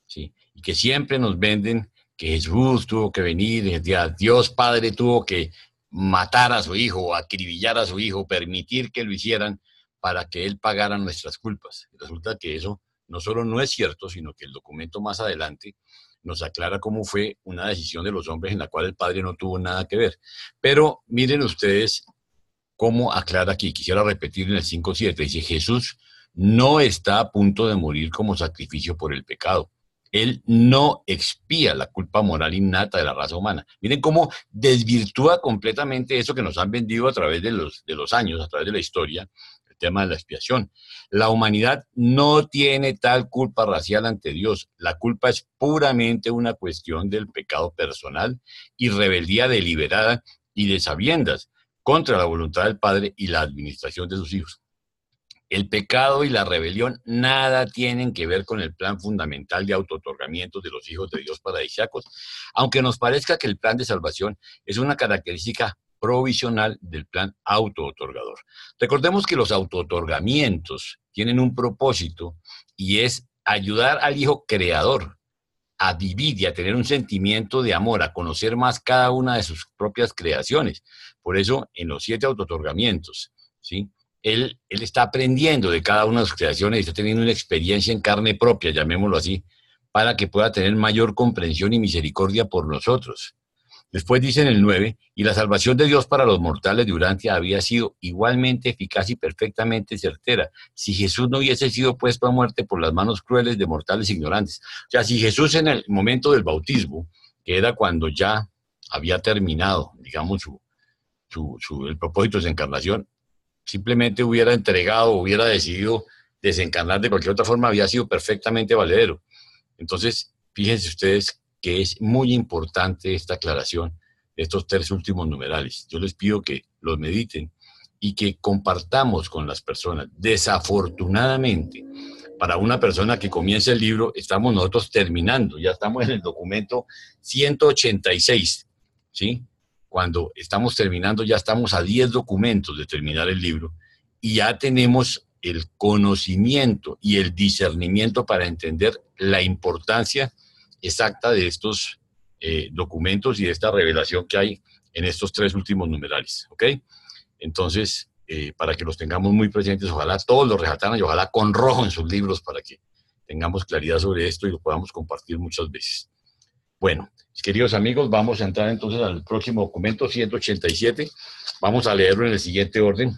¿sí? Y que siempre nos venden que Jesús tuvo que venir, Dios Padre tuvo que matar a su hijo, acribillar a su hijo, permitir que lo hicieran para que él pagara nuestras culpas. Resulta que eso no solo no es cierto, sino que el documento más adelante nos aclara cómo fue una decisión de los hombres en la cual el Padre no tuvo nada que ver. Pero miren ustedes cómo aclara aquí. Quisiera repetir en el 5:7. Dice, Jesús no está a punto de morir como sacrificio por el pecado. Él no expía la culpa moral innata de la raza humana. Miren cómo desvirtúa completamente eso que nos han vendido a través de los años, a través de la historia, el tema de la expiación. La humanidad no tiene tal culpa racial ante Dios. La culpa es puramente una cuestión del pecado personal y rebeldía deliberada y de sabiendas contra la voluntad del Padre y la administración de sus hijos. El pecado y la rebelión nada tienen que ver con el plan fundamental de autootorgamiento de los hijos de Dios paradisíacos, aunque nos parezca que el plan de salvación es una característica provisional del plan autootorgador. Recordemos que los autootorgamientos tienen un propósito y es ayudar al hijo creador a vivir y a tener un sentimiento de amor, a conocer más cada una de sus propias creaciones. Por eso, en los 7 autootorgamientos, ¿sí?, Él está aprendiendo de cada una de sus creaciones y está teniendo una experiencia en carne propia, llamémoslo así, para que pueda tener mayor comprensión y misericordia por nosotros. Después dice en el 9, y la salvación de Dios para los mortales de Urantia había sido igualmente eficaz y perfectamente certera, si Jesús no hubiese sido puesto a muerte por las manos crueles de mortales ignorantes. O sea, si Jesús en el momento del bautismo, que era cuando ya había terminado, digamos, el propósito de su encarnación, simplemente hubiera entregado, hubiera decidido desencarnar de cualquier otra forma, había sido perfectamente valedero. Entonces, fíjense ustedes que es muy importante esta aclaración de estos 3 últimos numerales. Yo les pido que los mediten y que compartamos con las personas. Desafortunadamente, para una persona que comienza el libro, estamos nosotros terminando, ya estamos en el documento 186, ¿sí? Cuando estamos terminando, ya estamos a 10 documentos de terminar el libro y ya tenemos el conocimiento y el discernimiento para entender la importancia exacta de estos documentos y de esta revelación que hay en estos 3 últimos numerales, ¿ok? Entonces, para que los tengamos muy presentes, ojalá todos los resataran y ojalá con rojo en sus libros para que tengamos claridad sobre esto y lo podamos compartir muchas veces. Bueno, mis queridos amigos, vamos a entrar entonces al próximo documento, 187. Vamos a leerlo en el siguiente orden.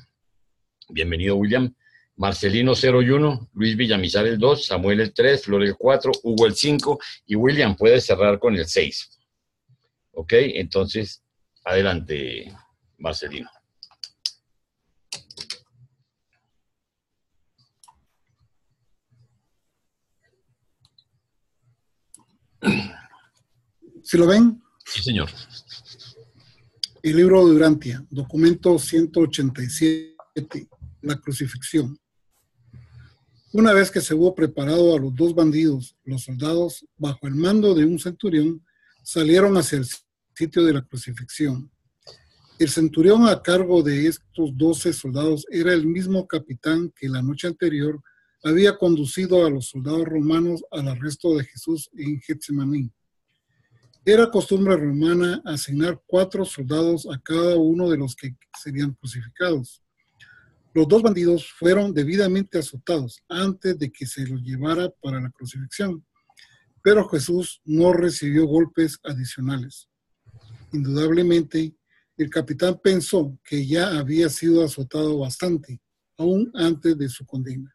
Bienvenido, William. Marcelino 0 y 1, Luis Villamizar el 2, Samuel el 3, Flor el 4, Hugo el 5 y William puede cerrar con el 6. ¿Ok? Entonces, adelante, Marcelino. ¿Sí lo ven? Sí, señor. El libro de Urantia, documento 187, la crucifixión. Una vez que se hubo preparado a los 2 bandidos, los soldados, bajo el mando de un centurión, salieron hacia el sitio de la crucifixión. El centurión a cargo de estos 12 soldados era el mismo capitán que la noche anterior había conducido a los soldados romanos al arresto de Jesús en Getsemaní. Era costumbre romana asignar 4 soldados a cada uno de los que serían crucificados. Los 2 bandidos fueron debidamente azotados antes de que se los llevara para la crucifixión, pero Jesús no recibió golpes adicionales. Indudablemente, el capitán pensó que ya había sido azotado bastante, aún antes de su condena.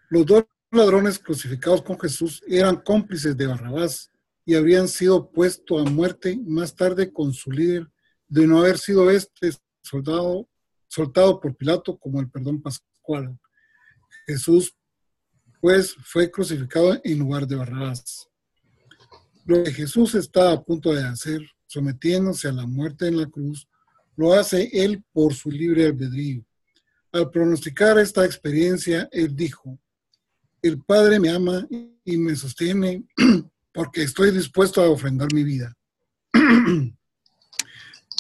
Los 2 ladrones crucificados con Jesús eran cómplices de Barrabás y habrían sido puestos a muerte más tarde con su líder de no haber sido este soltado por Pilato como el perdón pascual. Jesús, pues, fue crucificado en lugar de Barrabás. Lo que Jesús está a punto de hacer, sometiéndose a la muerte en la cruz, lo hace él por su libre albedrío. Al pronosticar esta experiencia, él dijo: el Padre me ama y me sostiene porque estoy dispuesto a ofrendar mi vida.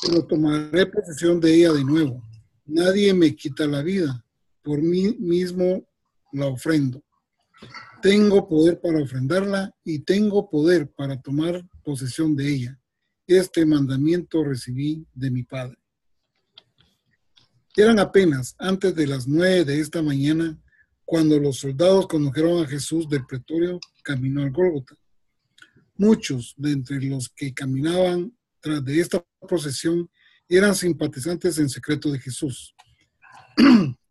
Pero tomaré posesión de ella de nuevo. Nadie me quita la vida, por mí mismo la ofrendo. Tengo poder para ofrendarla y tengo poder para tomar posesión de ella. Este mandamiento recibí de mi Padre. Eran apenas antes de las 9 de esta mañana Cuando los soldados condujeron a Jesús del pretorio, caminó al Gólgota. Muchos de entre los que caminaban tras de esta procesión eran simpatizantes en secreto de Jesús.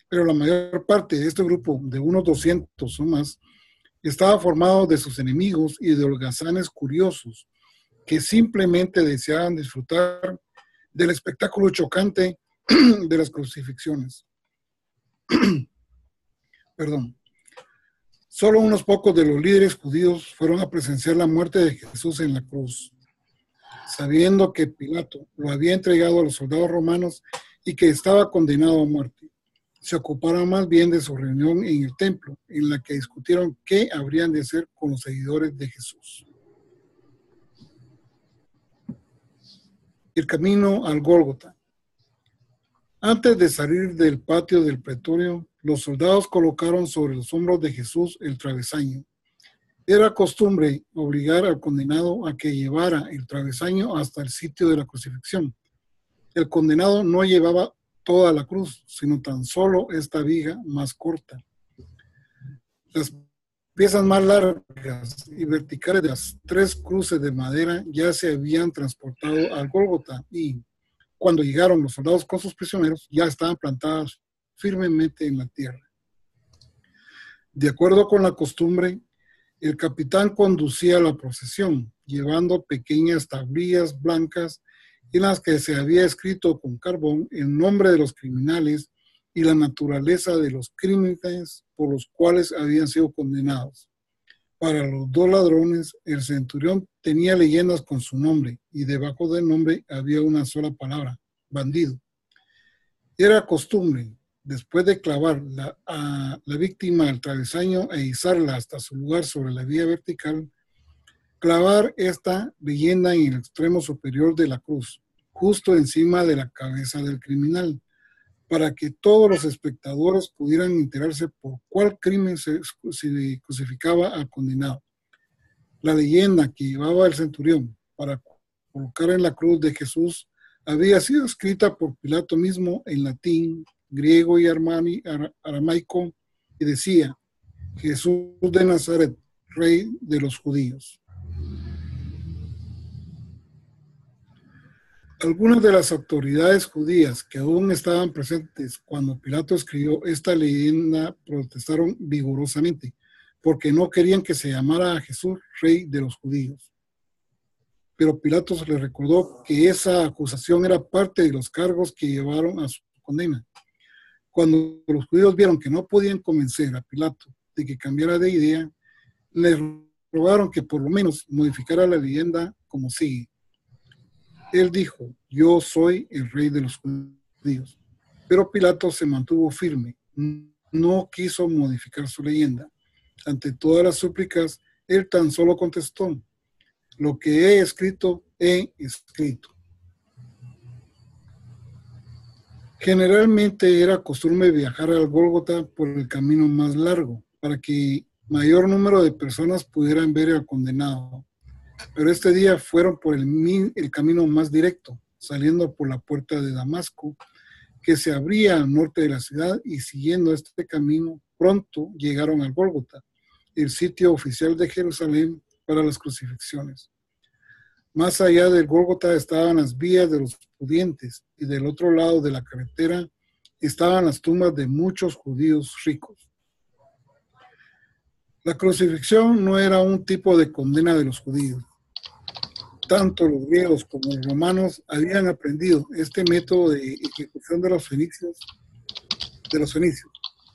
Pero la mayor parte de este grupo, de unos 200 o más, estaba formado de sus enemigos y de holgazanes curiosos que simplemente deseaban disfrutar del espectáculo chocante de las crucifixiones. Perdón. Solo unos pocos de los líderes judíos fueron a presenciar la muerte de Jesús en la cruz, sabiendo que Pilato lo había entregado a los soldados romanos y que estaba condenado a muerte. Se ocuparon más bien de su reunión en el templo, en la que discutieron qué habrían de hacer con los seguidores de Jesús. El camino al Gólgota. Antes de salir del patio del pretorio, los soldados colocaron sobre los hombros de Jesús el travesaño. Era costumbre obligar al condenado a que llevara el travesaño hasta el sitio de la crucifixión. El condenado no llevaba toda la cruz, sino tan solo esta viga más corta. Las piezas más largas y verticales de las 3 cruces de madera ya se habían transportado al Gólgota y, cuando llegaron los soldados con sus prisioneros, ya estaban plantadas firmemente en la tierra. De acuerdo con la costumbre, el capitán conducía la procesión, llevando pequeñas tablillas blancas en las que se había escrito con carbón el nombre de los criminales y la naturaleza de los crímenes por los cuales habían sido condenados. Para los 2 ladrones, el centurión tenía leyendas con su nombre y debajo del nombre había una sola palabra: bandido. Era costumbre, después de clavar a la víctima al travesaño e izarla hasta su lugar sobre la vía vertical, clavar esta leyenda en el extremo superior de la cruz, justo encima de la cabeza del criminal, para que todos los espectadores pudieran enterarse por cuál crimen se crucificaba al condenado. La leyenda que llevaba el centurión para colocar en la cruz de Jesús había sido escrita por Pilato mismo en latín, griego y aramaico, y decía: Jesús de Nazaret, Rey de los judíos. Algunas de las autoridades judías que aún estaban presentes cuando Pilato escribió esta leyenda protestaron vigorosamente, porque no querían que se llamara a Jesús Rey de los judíos. Pero Pilato se les recordó que esa acusación era parte de los cargos que llevaron a su condena. Cuando los judíos vieron que no podían convencer a Pilato de que cambiara de idea, le rogaron que por lo menos modificara la leyenda como sigue. Él dijo: yo soy el rey de los judíos. Pero Pilato se mantuvo firme, no quiso modificar su leyenda. Ante todas las súplicas, él tan solo contestó: lo que he escrito, he escrito. Generalmente era costumbre viajar al Gólgota por el camino más largo, para que mayor número de personas pudieran ver al condenado. Pero este día fueron por el camino más directo, saliendo por la puerta de Damasco, que se abría al norte de la ciudad, y siguiendo este camino, pronto llegaron al Gólgota, el sitio oficial de Jerusalén para las crucifixiones. Más allá del Gólgota estaban las vías de los pudientes, y del otro lado de la carretera estaban las tumbas de muchos judíos ricos. La crucifixión no era un tipo de condena de los judíos. Tanto los griegos como los romanos habían aprendido este método de ejecución de los fenicios.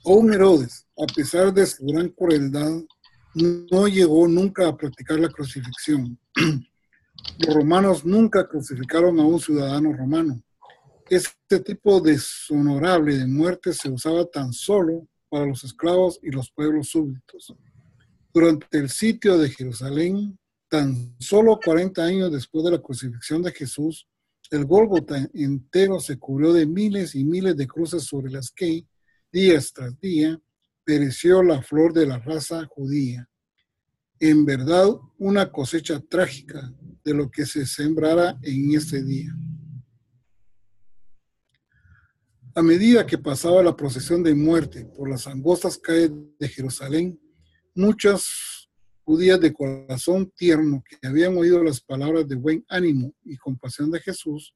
Aún Herodes, a pesar de su gran crueldad, no llegó nunca a practicar la crucifixión. Los romanos nunca crucificaron a un ciudadano romano. Este tipo deshonorable de muerte se usaba tan solo para los esclavos y los pueblos súbditos. Durante el sitio de Jerusalén, tan solo 40 años después de la crucifixión de Jesús, el Gólgota entero se cubrió de miles y miles de cruces sobre las que, día tras día, pereció la flor de la raza judía. En verdad, una cosecha trágica de lo que se sembrara en este día. A medida que pasaba la procesión de muerte por las angostas calles de Jerusalén, muchas judías de corazón tierno que habían oído las palabras de buen ánimo y compasión de Jesús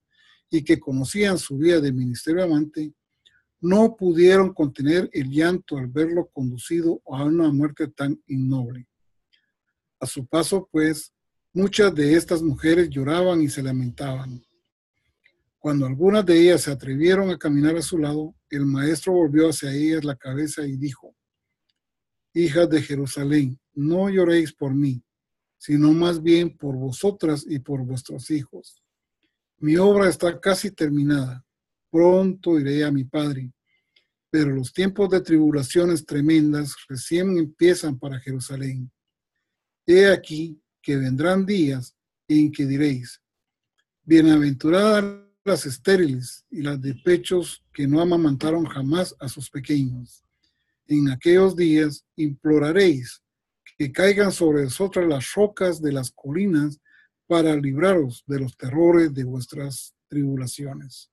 y que conocían su vida de ministerio amante, no pudieron contener el llanto al verlo conducido a una muerte tan innoble. A su paso, pues, muchas de estas mujeres lloraban y se lamentaban. Cuando algunas de ellas se atrevieron a caminar a su lado, el maestro volvió hacia ellas la cabeza y dijo: hijas de Jerusalén, no lloréis por mí, sino más bien por vosotras y por vuestros hijos. Mi obra está casi terminada. Pronto iré a mi Padre, pero los tiempos de tribulaciones tremendas recién empiezan para Jerusalén. He aquí que vendrán días en que diréis: bienaventuradas las estériles y las de pechos que no amamantaron jamás a sus pequeños. En aquellos días imploraréis que caigan sobre vosotras las rocas de las colinas para libraros de los terrores de vuestras tribulaciones.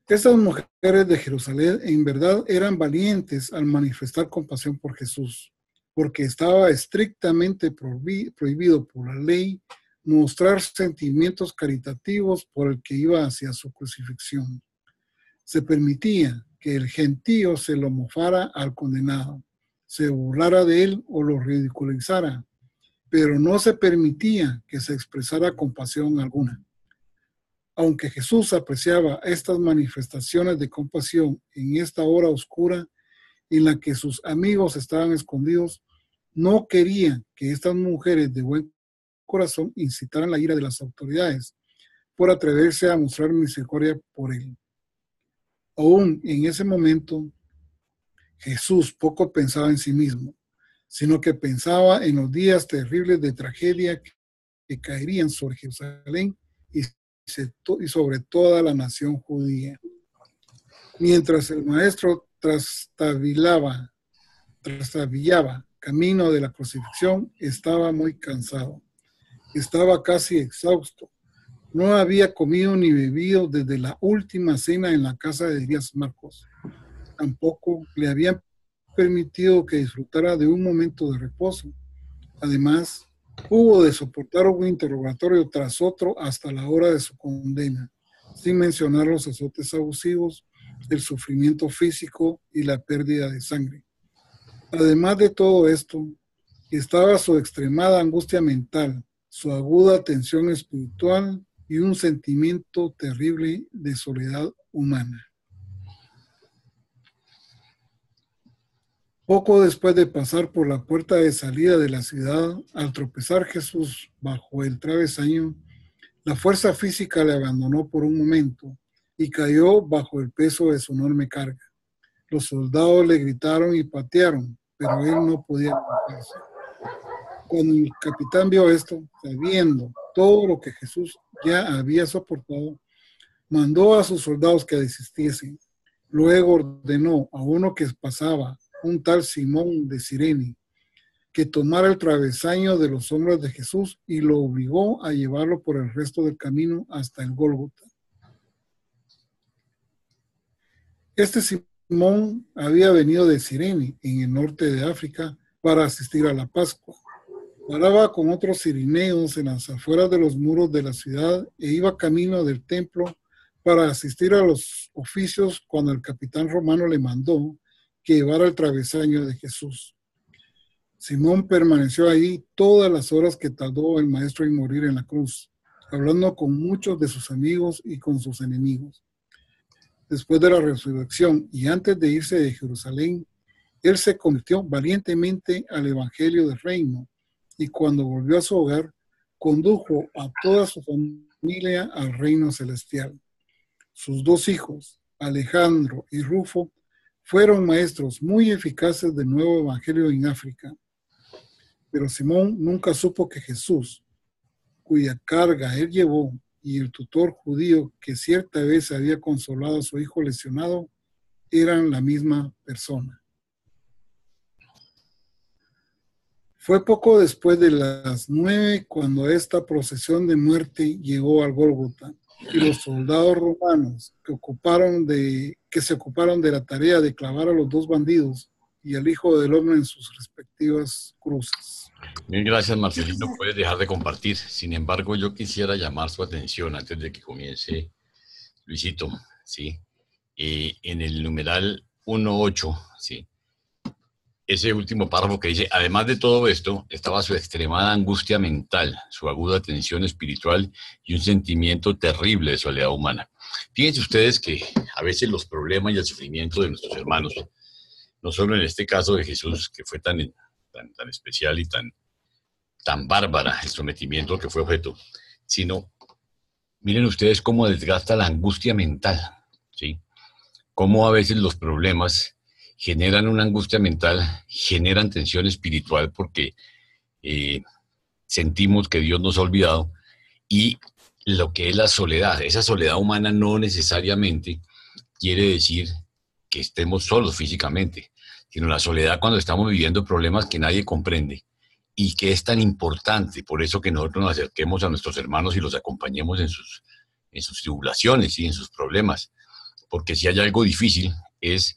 Estas mujeres de Jerusalén en verdad eran valientes al manifestar compasión por Jesús, porque estaba estrictamente prohibido por la ley mostrar sentimientos caritativos por el que iba hacia su crucifixión. Se permitía que el gentío se lo mofara al condenado, se burlara de él o lo ridiculizara, pero no se permitía que se expresara compasión alguna. Aunque Jesús apreciaba estas manifestaciones de compasión en esta hora oscura en la que sus amigos estaban escondidos, no quería que estas mujeres de buen corazón incitaran la ira de las autoridades por atreverse a mostrar misericordia por él. Aún en ese momento, Jesús poco pensaba en sí mismo, sino que pensaba en los días terribles de tragedia que caerían sobre Jerusalén y sobre toda la nación judía. Mientras el maestro trastabillaba camino de la crucifixión, estaba muy cansado. Estaba casi exhausto. No había comido ni bebido desde la última cena en la casa de Elías Marcos. Tampoco le habían permitido que disfrutara de un momento de reposo. Además, hubo de soportar un interrogatorio tras otro hasta la hora de su condena, sin mencionar los azotes abusivos, el sufrimiento físico y la pérdida de sangre. Además de todo esto, estaba su extremada angustia mental, su aguda tensión espiritual y un sentimiento terrible de soledad humana. Poco después de pasar por la puerta de salida de la ciudad, al tropezar Jesús bajo el travesaño, la fuerza física le abandonó por un momento y cayó bajo el peso de su enorme carga. Los soldados le gritaron y patearon, pero él no podía levantarse. Cuando el capitán vio esto, sabiendo todo lo que Jesús ya había soportado, mandó a sus soldados que desistiesen. Luego ordenó a uno que pasaba, un tal Simón de Cirene, que tomara el travesaño de los hombros de Jesús y lo obligó a llevarlo por el resto del camino hasta el Gólgota. Este Simón había venido de Cirene, en el norte de África, para asistir a la Pascua. Paraba con otros cirineos en las afueras de los muros de la ciudad e iba camino del templo para asistir a los oficios cuando el capitán romano le mandó que llevara el travesaño de Jesús. Simón permaneció ahí todas las horas que tardó el maestro en morir en la cruz, hablando con muchos de sus amigos y con sus enemigos. Después de la resurrección y antes de irse de Jerusalén, él se convirtió valientemente al evangelio del reino y cuando volvió a su hogar, condujo a toda su familia al reino celestial. Sus dos hijos, Alejandro y Rufo, fueron maestros muy eficaces del nuevo evangelio en África. Pero Simón nunca supo que Jesús, cuya carga él llevó, y el tutor judío que cierta vez había consolado a su hijo lesionado, eran la misma persona. Fue poco después de las 9 cuando esta procesión de muerte llegó al Gólgota, y los soldados romanos que se ocuparon de la tarea de clavar a los dos bandidos y al Hijo del Hombre en sus respectivas cruces. Bien, gracias, Marcelino. Puedes dejar de compartir. Sin embargo, yo quisiera llamar su atención antes de que comience, Luisito, ¿sí? En el numeral 1.8, ¿sí? Ese último párrafo que dice, además de todo esto, estaba su extremada angustia mental, su aguda tensión espiritual y un sentimiento terrible de soledad humana. Fíjense ustedes que a veces los problemas y el sufrimiento de nuestros hermanos, no solo en este caso de Jesús, que fue tan especial y tan bárbara el sometimiento que fue objeto, sino, miren ustedes cómo desgasta la angustia mental, ¿sí? Cómo a veces los problemas generan una angustia mental, generan tensión espiritual porque sentimos que Dios nos ha olvidado, y lo que es la soledad, esa soledad humana no necesariamente quiere decir que estemos solos físicamente, sino la soledad cuando estamos viviendo problemas que nadie comprende y que es tan importante, por eso que nosotros nos acerquemos a nuestros hermanos y los acompañemos en sus tribulaciones y en sus problemas, porque si hay algo difícil es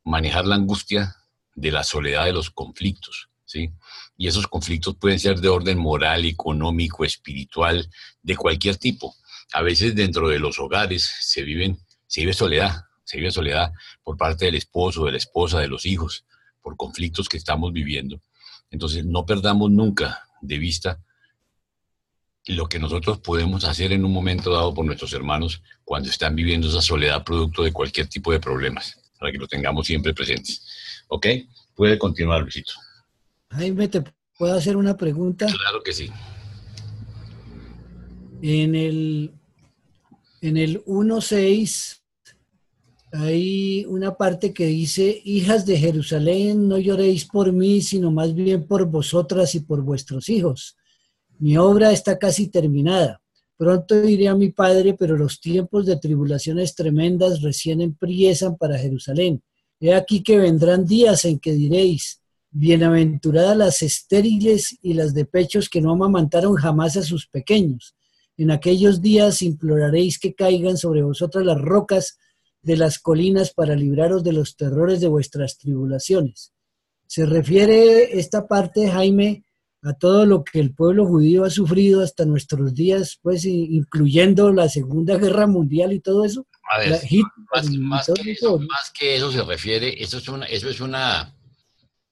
manejar la angustia de la soledad de los conflictos, ¿sí? Y esos conflictos pueden ser de orden moral, económico, espiritual, de cualquier tipo. A veces dentro de los hogares se vive soledad por parte del esposo, de la esposa, de los hijos, por conflictos que estamos viviendo. Entonces no perdamos nunca de vista lo que nosotros podemos hacer en un momento dado por nuestros hermanos cuando están viviendo esa soledad producto de cualquier tipo de problemas, para que lo tengamos siempre presentes. ¿Ok? Puede continuar, Luisito. Jaime, ¿te puedo hacer una pregunta? Claro que sí. En el 1.6 hay una parte que dice, hijas de Jerusalén, no lloréis por mí, sino más bien por vosotras y por vuestros hijos. Mi obra está casi terminada. Pronto iré a mi padre, pero los tiempos de tribulaciones tremendas recién empiezan para Jerusalén. He aquí que vendrán días en que diréis, bienaventuradas las estériles y las de pechos que no amamantaron jamás a sus pequeños. En aquellos días imploraréis que caigan sobre vosotras las rocas de las colinas para libraros de los terrores de vuestras tribulaciones. Se refiere esta parte, Jaime, a todo lo que el pueblo judío ha sufrido hasta nuestros días, pues incluyendo la Segunda Guerra Mundial y todo eso. A ver, más que eso se refiere, ese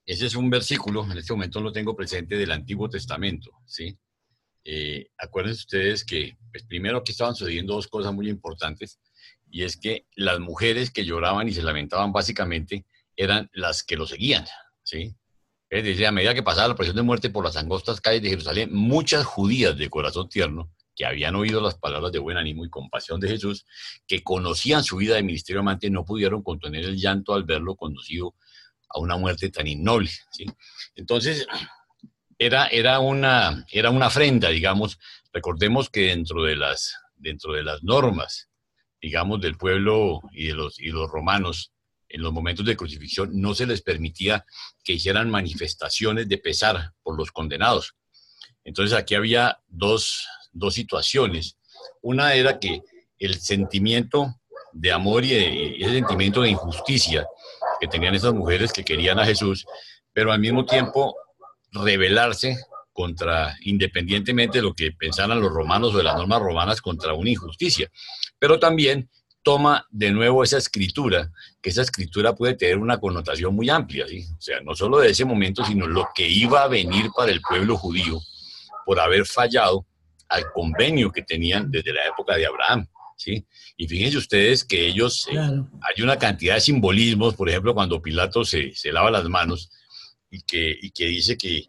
es un versículo, en este momento lo tengo presente, del Antiguo Testamento, ¿sí? Acuérdense ustedes que, pues, primero aquí estaban sucediendo dos cosas muy importantes, y es que las mujeres que lloraban y se lamentaban básicamente eran las que lo seguían, ¿sí? Es decir, a medida que pasaba la presión de muerte por las angostas calles de Jerusalén, muchas judías de corazón tierno, que habían oído las palabras de buen ánimo y compasión de Jesús, que conocían su vida de ministerio amante, no pudieron contener el llanto al verlo conducido a una muerte tan innoble, ¿sí? Entonces, era una afrenta, digamos. Recordemos que dentro de las normas, digamos, del pueblo y de los romanos, en los momentos de crucifixión, no se les permitía que hicieran manifestaciones de pesar por los condenados. Entonces aquí había dos situaciones. Una era que el sentimiento de amor y ese sentimiento de injusticia que tenían esas mujeres que querían a Jesús, pero al mismo tiempo rebelarse contra, independientemente de lo que pensaran los romanos o de las normas romanas, contra una injusticia. Pero también toma de nuevo esa escritura, que esa escritura puede tener una connotación muy amplia, ¿sí? O sea, no solo de ese momento, sino lo que iba a venir para el pueblo judío por haber fallado al convenio que tenían desde la época de Abraham, ¿sí? Y fíjense ustedes que ellos, claro, hay una cantidad de simbolismos, por ejemplo, cuando Pilato se lava las manos y que dice que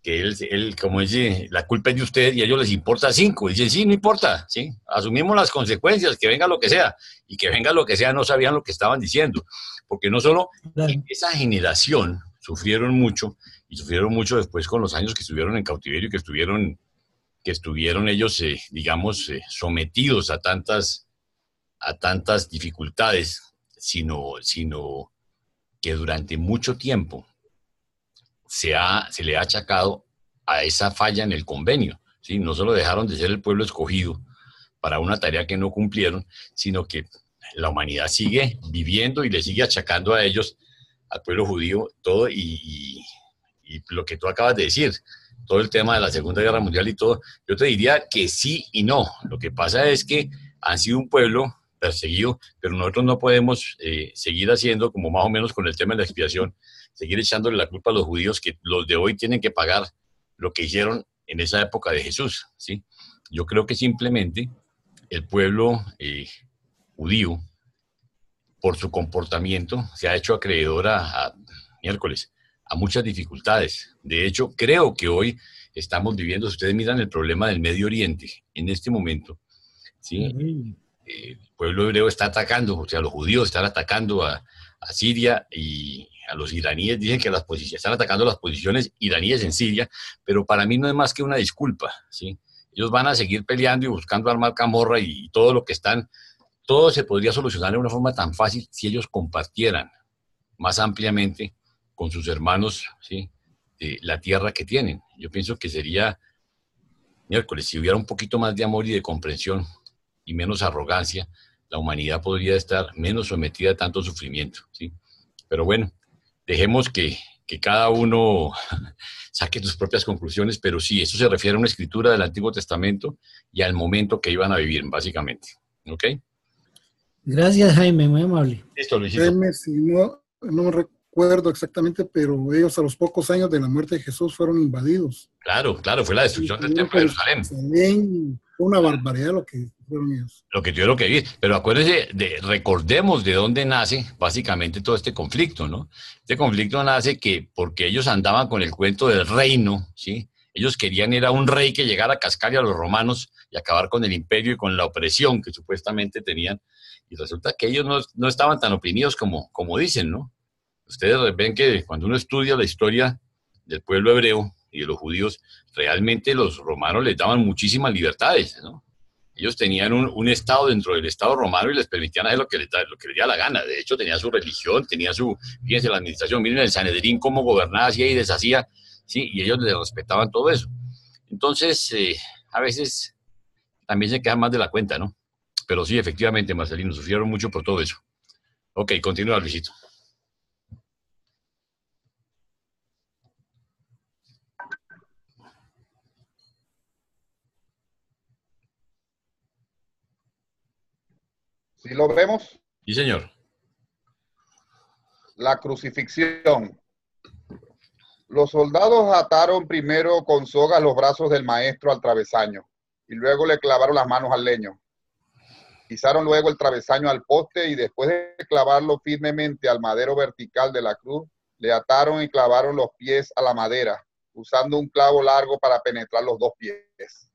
él, como dice, la culpa es de ustedes y a ellos les importa 5. Dicen, sí, no importa, ¿sí? Asumimos las consecuencias, que venga lo que sea. Y que venga lo que sea, no sabían lo que estaban diciendo. Porque no solo en esa generación sufrieron mucho, y sufrieron mucho después con los años que estuvieron en cautiverio y que estuvieron ellos, digamos, sometidos a tantas dificultades, sino que durante mucho tiempo se le ha achacado a esa falla en el convenio, ¿sí? No solo dejaron de ser el pueblo escogido, para una tarea que no cumplieron, sino que la humanidad sigue viviendo y le sigue achacando a ellos, al pueblo judío, todo y lo que tú acabas de decir, todo el tema de la Segunda Guerra Mundial y todo, yo te diría que sí y no. Lo que pasa es que han sido un pueblo perseguido, pero nosotros no podemos seguir haciendo, como más o menos con el tema de la expiación, seguir echándole la culpa a los judíos, que los de hoy tienen que pagar lo que hicieron en esa época de Jesús, ¿sí? Yo creo que simplemente el pueblo judío, por su comportamiento, se ha hecho acreedor a muchas dificultades. De hecho, creo que hoy estamos viviendo, si ustedes miran el problema del Medio Oriente, en este momento, ¿sí? El pueblo hebreo está atacando, o sea, los judíos están atacando a Siria y a los iraníes, dicen que están atacando las posiciones iraníes en Siria, pero para mí no es más que una disculpa, ¿sí? Ellos van a seguir peleando y buscando armar camorra y todo lo que están. Todo se podría solucionar de una forma tan fácil si ellos compartieran más ampliamente con sus hermanos, ¿sí? La tierra que tienen. Yo pienso que sería, si hubiera un poquito más de amor y de comprensión y menos arrogancia, la humanidad podría estar menos sometida a tanto sufrimiento, ¿sí? Pero bueno, dejemos que cada uno saque sus propias conclusiones, pero sí, eso se refiere a una escritura del Antiguo Testamento y al momento que iban a vivir, básicamente. ¿Ok? Gracias, Jaime, muy amable. Listo, Luisito. Jaime, si no recuerdo exactamente, pero ellos a los pocos años de la muerte de Jesús fueron invadidos. Claro, fue la destrucción del templo de Jerusalén. Fue una barbaridad lo que fueron ellos. Lo que tuvieron que vivir. Pero acuérdense, recordemos de dónde nace básicamente todo este conflicto, ¿no? Este conflicto nace porque ellos andaban con el cuento del reino, ¿sí? Ellos querían era un rey que llegara a cascar a los romanos y acabar con el imperio y con la opresión que supuestamente tenían. Y resulta que ellos no estaban tan oprimidos como dicen, ¿no? Ustedes ven que cuando uno estudia la historia del pueblo hebreo y de los judíos, realmente los romanos les daban muchísimas libertades, ¿no? Ellos tenían un estado dentro del estado romano y les permitían hacer lo que les diera la gana. De hecho, tenía su religión, fíjense, la administración, miren el Sanedrín cómo gobernaba, hacía y deshacía, ¿sí? Y ellos les respetaban todo eso. Entonces, a veces también se quedan más de la cuenta, ¿no? Pero sí, efectivamente, Marcelino, sufrieron mucho por todo eso. Ok, continúa, Luisito. ¿Sí lo vemos? Sí, señor. La crucifixión. Los soldados ataron primero con sogas los brazos del maestro al travesaño y luego le clavaron las manos al leño. Pisaron luego el travesaño al poste y después de clavarlo firmemente al madero vertical de la cruz, le ataron y clavaron los pies a la madera, usando un clavo largo para penetrar los dos pies.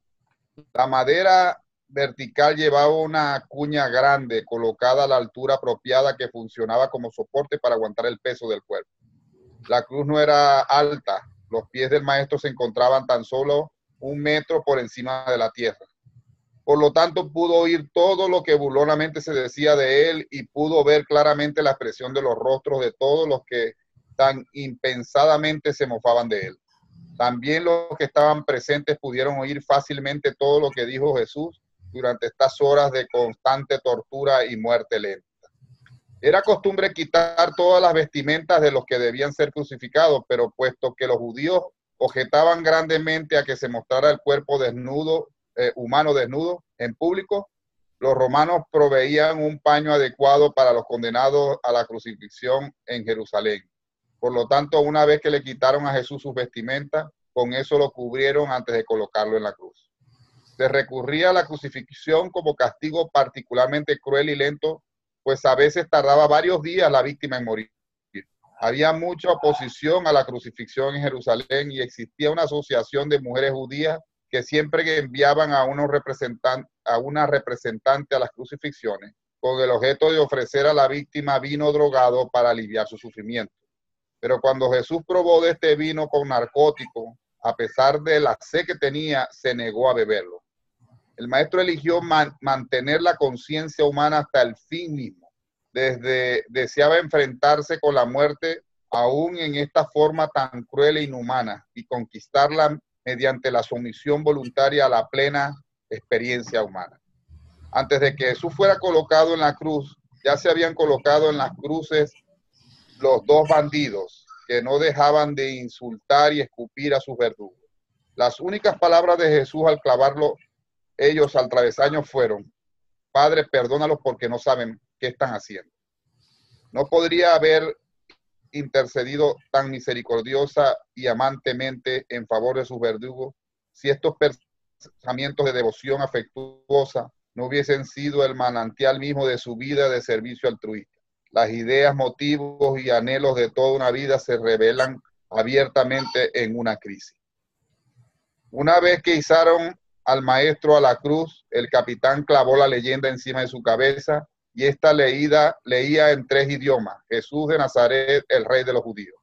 La madera vertical llevaba una cuña grande colocada a la altura apropiada que funcionaba como soporte para aguantar el peso del cuerpo. La cruz no era alta, los pies del maestro se encontraban tan solo 1 metro por encima de la tierra. Por lo tanto, pudo oír todo lo que burlonamente se decía de él y pudo ver claramente la expresión de los rostros de todos los que tan impensadamente se mofaban de él. También los que estaban presentes pudieron oír fácilmente todo lo que dijo Jesús durante estas horas de constante tortura y muerte lenta. Era costumbre quitar todas las vestimentas de los que debían ser crucificados, pero puesto que los judíos objetaban grandemente a que se mostrara el cuerpo desnudo, humano desnudo en público, los romanos proveían un paño adecuado para los condenados a la crucifixión en Jerusalén. Por lo tanto, una vez que le quitaron a Jesús sus vestimentas, con eso lo cubrieron antes de colocarlo en la cruz. Se recurría a la crucifixión como castigo particularmente cruel y lento, pues a veces tardaba varios días la víctima en morir. Había mucha oposición a la crucifixión en Jerusalén y existía una asociación de mujeres judías que siempre enviaban a una representante a las crucifixiones con el objeto de ofrecer a la víctima vino drogado para aliviar su sufrimiento. Pero cuando Jesús probó de este vino con narcótico, a pesar de la sed que tenía, se negó a beberlo. El maestro eligió mantener la conciencia humana hasta el fin mismo. Deseaba enfrentarse con la muerte aún en esta forma tan cruel e inhumana y conquistarla mediante la sumisión voluntaria a la plena experiencia humana. Antes de que Jesús fuera colocado en la cruz, ya se habían colocado en las cruces los dos bandidos que no dejaban de insultar y escupir a sus verdugos. Las únicas palabras de Jesús al clavarlo ellos al travesaño fueron: Padre, perdónalos porque no saben qué están haciendo. No podría haber intercedido tan misericordiosa y amantemente en favor de sus verdugos si estos pensamientos de devoción afectuosa no hubiesen sido el manantial mismo de su vida de servicio altruista. Las ideas, motivos y anhelos de toda una vida se revelan abiertamente en una crisis. Una vez que izaron al maestro a la cruz, el capitán clavó la leyenda encima de su cabeza y esta leía en 3 idiomas: Jesús de Nazaret, el rey de los judíos.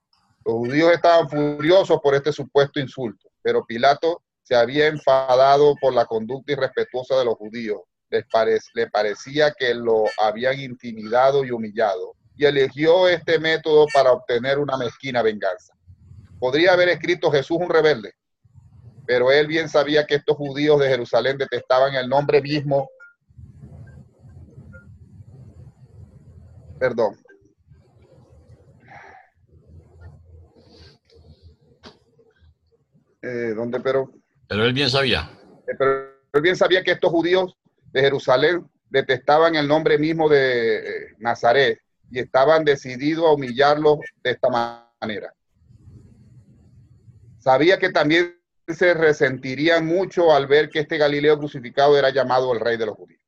Los judíos estaban furiosos por este supuesto insulto, pero Pilato se había enfadado por la conducta irrespetuosa de los judíos. Le parecía que lo habían intimidado y humillado, y eligió este método para obtener una mezquina venganza. Podría haber escrito Jesús un rebelde, pero él bien sabía que estos judíos de Jerusalén detestaban el nombre mismo. Perdón. Pero él bien sabía. Pero él bien sabía que estos judíos de Jerusalén detestaban el nombre mismo de Nazaret y estaban decididos a humillarlo de esta manera. Sabía que también se resentirían mucho al ver que este Galileo crucificado era llamado el rey de los judíos.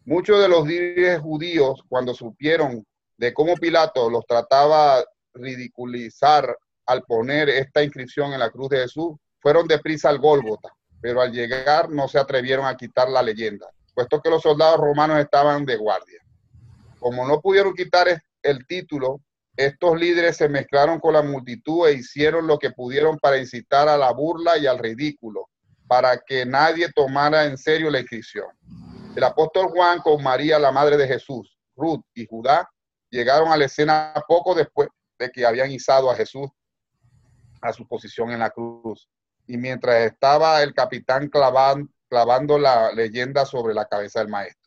Muchos de los líderes judíos, cuando supieron de cómo Pilato los trataba ridiculizar al poner esta inscripción en la cruz de Jesús, fueron deprisa al Gólgota, pero al llegar no se atrevieron a quitar la leyenda, puesto que los soldados romanos estaban de guardia. Como no pudieron quitar el título, estos líderes se mezclaron con la multitud e hicieron lo que pudieron para incitar a la burla y al ridículo, para que nadie tomara en serio la inscripción. El apóstol Juan con María, la madre de Jesús, Ruth y Judá, llegaron a la escena poco después de que habían izado a Jesús a su posición en la cruz. Y mientras estaba el capitán clavando la leyenda sobre la cabeza del maestro.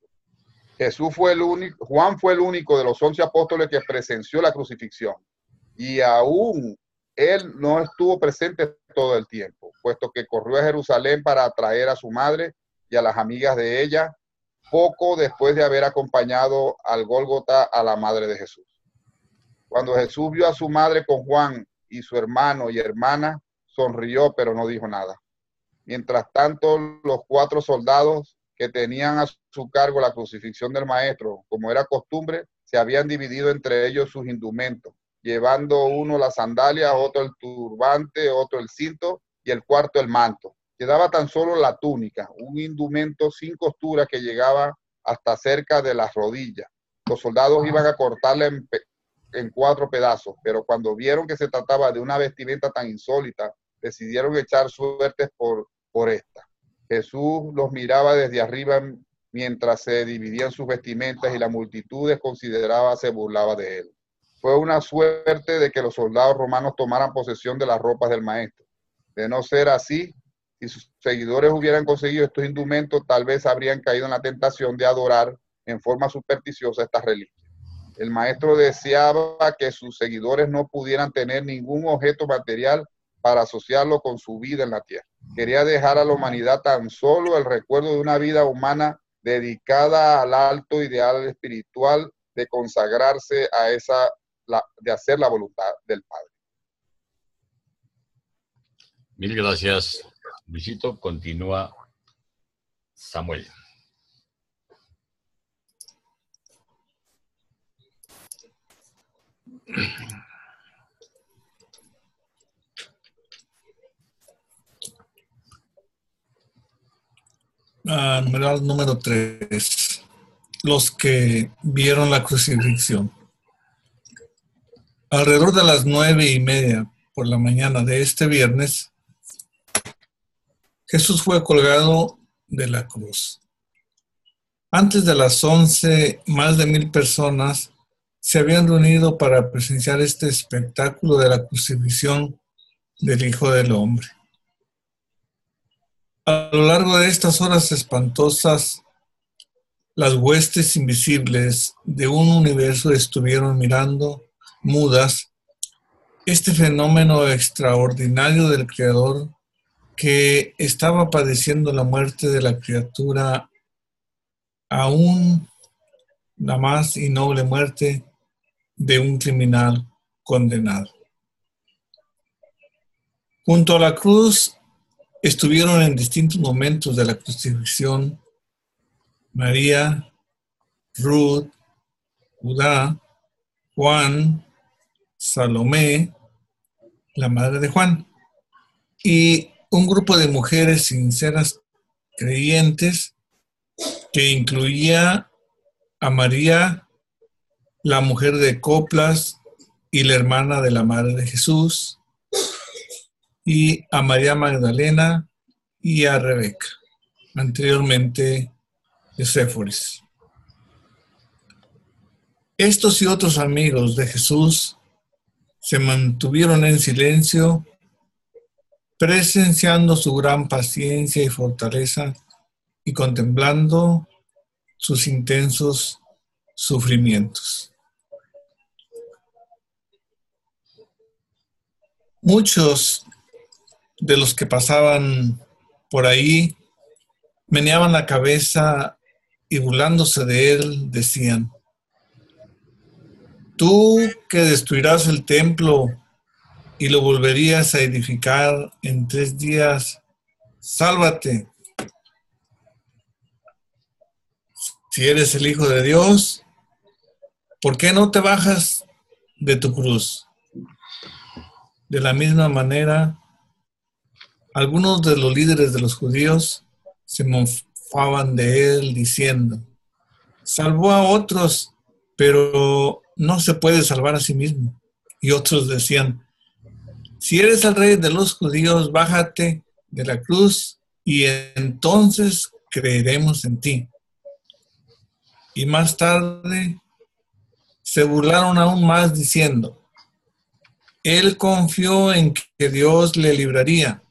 Juan fue el único de los 11 apóstoles que presenció la crucifixión. Y aún él no estuvo presente todo el tiempo, puesto que corrió a Jerusalén para atraer a su madre y a las amigas de ella, poco después de haber acompañado al Gólgota a la madre de Jesús. Cuando Jesús vio a su madre con Juan y su hermano y hermana, sonrió, pero no dijo nada. Mientras tanto, los 4 soldados que tenían a su cargo la crucifixión del maestro, como era costumbre, se habían dividido entre ellos sus indumentos, llevando uno las sandalias, otro el turbante, otro el cinto y el cuarto el manto. Quedaba tan solo la túnica, un indumento sin costura que llegaba hasta cerca de las rodillas. Los soldados iban a cortarla en 4 pedazos, pero cuando vieron que se trataba de una vestimenta tan insólita, decidieron echar suertes por esta. Jesús los miraba desde arriba mientras se dividían sus vestimentas y la multitud desconsiderada se burlaba de él. Fue una suerte de que los soldados romanos tomaran posesión de las ropas del maestro. De no ser así, si sus seguidores hubieran conseguido estos indumentos, tal vez habrían caído en la tentación de adorar en forma supersticiosa estas reliquias. El maestro deseaba que sus seguidores no pudieran tener ningún objeto material para asociarlo con su vida en la tierra. Quería dejar a la humanidad tan solo el recuerdo de una vida humana dedicada al alto ideal espiritual de consagrarse a de hacer la voluntad del Padre. Mil gracias, Luisito. Continúa Samuel. Numeral número 3. Los que vieron la crucifixión. Alrededor de las 9:30 por la mañana de este viernes, Jesús fue colgado de la cruz. Antes de las 11, más de 1,000 personas se habían reunido para presenciar este espectáculo de la crucifixión del Hijo del Hombre. A lo largo de estas horas espantosas, las huestes invisibles de un universo estuvieron mirando, mudas, este fenómeno extraordinario del Creador que estaba padeciendo la muerte de la criatura, aún la más innoble muerte de un criminal condenado. Junto a la cruz estuvieron en distintos momentos de la crucifixión María, Ruth, Judá, Juan, Salomé, la madre de Juan, y un grupo de mujeres sinceras creyentes que incluía a María, la mujer de Coplas y la hermana de la madre de Jesús, y a María Magdalena y a Rebeca, anteriormente de Séforis. Estos y otros amigos de Jesús se mantuvieron en silencio, presenciando su gran paciencia y fortaleza y contemplando sus intensos sufrimientos. Muchos de los que pasaban por ahí meneaban la cabeza y burlándose de él decían: tú que destruirás el templo y lo volverías a edificar en 3 días, sálvate. Si eres el Hijo de Dios, ¿por qué no te bajas de tu cruz? De la misma manera, algunos de los líderes de los judíos se mofaban de él diciendo: salvó a otros, pero no se puede salvar a sí mismo. Y otros decían: si eres el rey de los judíos, bájate de la cruz y entonces creeremos en ti. Y más tarde se burlaron aún más diciendo: él confió en que Dios le libraría.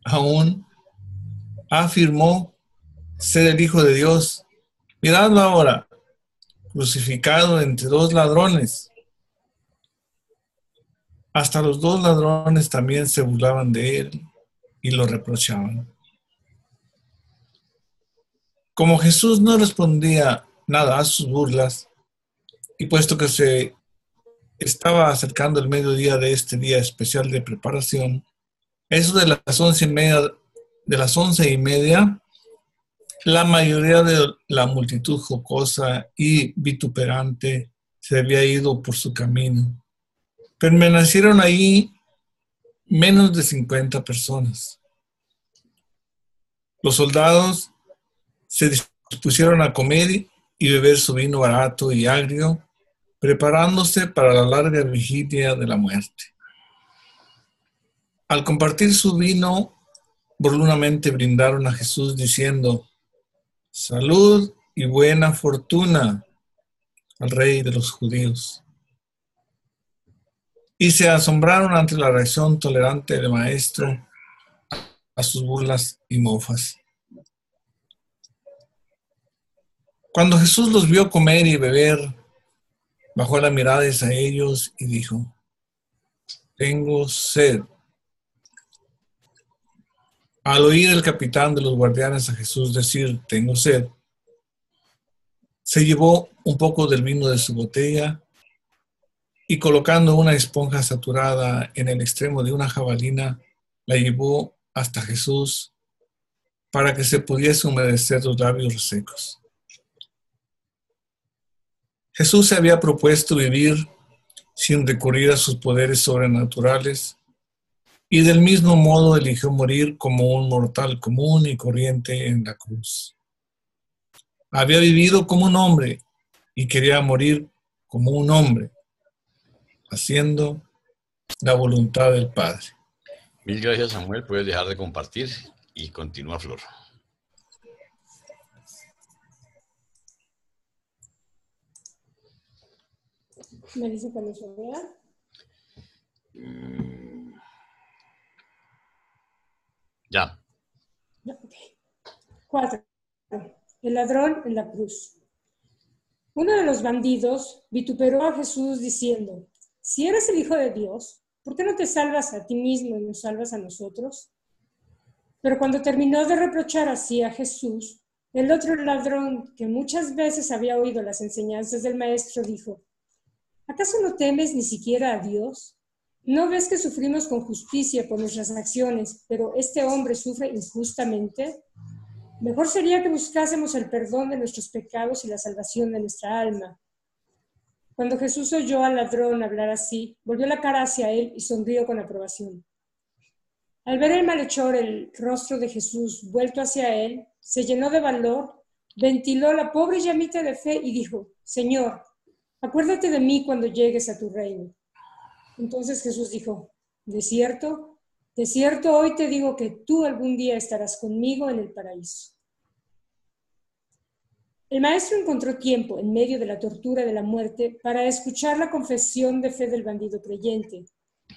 Aún afirmó ser el Hijo de Dios. Miradlo ahora, crucificado entre 2 ladrones. Hasta los 2 ladrones también se burlaban de él y lo reprochaban. Como Jesús no respondía nada a sus burlas, y puesto que se estaba acercando el mediodía de este día especial de preparación, eso de las 11:30, la mayoría de la multitud jocosa y vituperante se había ido por su camino. Permanecieron ahí menos de 50 personas. Los soldados se dispusieron a comer y beber su vino barato y agrio, preparándose para la larga vigilia de la muerte. Al compartir su vino, burlonamente brindaron a Jesús diciendo: salud y buena fortuna al Rey de los judíos. Y se asombraron ante la reacción tolerante del maestro a sus burlas y mofas. Cuando Jesús los vio comer y beber, bajó la mirada hacia ellos y dijo: tengo sed. Al oír el capitán de los guardianes a Jesús decir: tengo sed, se llevó un poco del vino de su botella y, colocando una esponja saturada en el extremo de una jabalina, la llevó hasta Jesús para que se pudiese humedecer los labios secos. Jesús se había propuesto vivir sin recurrir a sus poderes sobrenaturales y del mismo modo eligió morir como un mortal común y corriente en la cruz. Había vivido como un hombre y quería morir como un hombre, haciendo la voluntad del Padre. Mil gracias, Samuel. Puedes dejar de compartir y continúa, Flor. Me dice cuando se vea. Ya. 4. el ladrón en la cruz. Uno de los bandidos vituperó a Jesús diciendo, si eres el Hijo de Dios, ¿por qué no te salvas a ti mismo y nos salvas a nosotros? Pero cuando terminó de reprochar así a Jesús, el otro ladrón, que muchas veces había oído las enseñanzas del maestro, dijo, ¿acaso no temes ni siquiera a Dios? ¿No ves que sufrimos con justicia por nuestras acciones, pero este hombre sufre injustamente? Mejor sería que buscásemos el perdón de nuestros pecados y la salvación de nuestra alma. Cuando Jesús oyó al ladrón hablar así, volvió la cara hacia él y sonrió con aprobación. Al ver el malhechor el rostro de Jesús vuelto hacia él, se llenó de valor, ventiló la pobre llamita de fe y dijo, Señor, acuérdate de mí cuando llegues a tu reino. Entonces Jesús dijo, de cierto, hoy te digo que tú algún día estarás conmigo en el paraíso. El maestro encontró tiempo, en medio de la tortura de la muerte, para escuchar la confesión de fe del bandido creyente.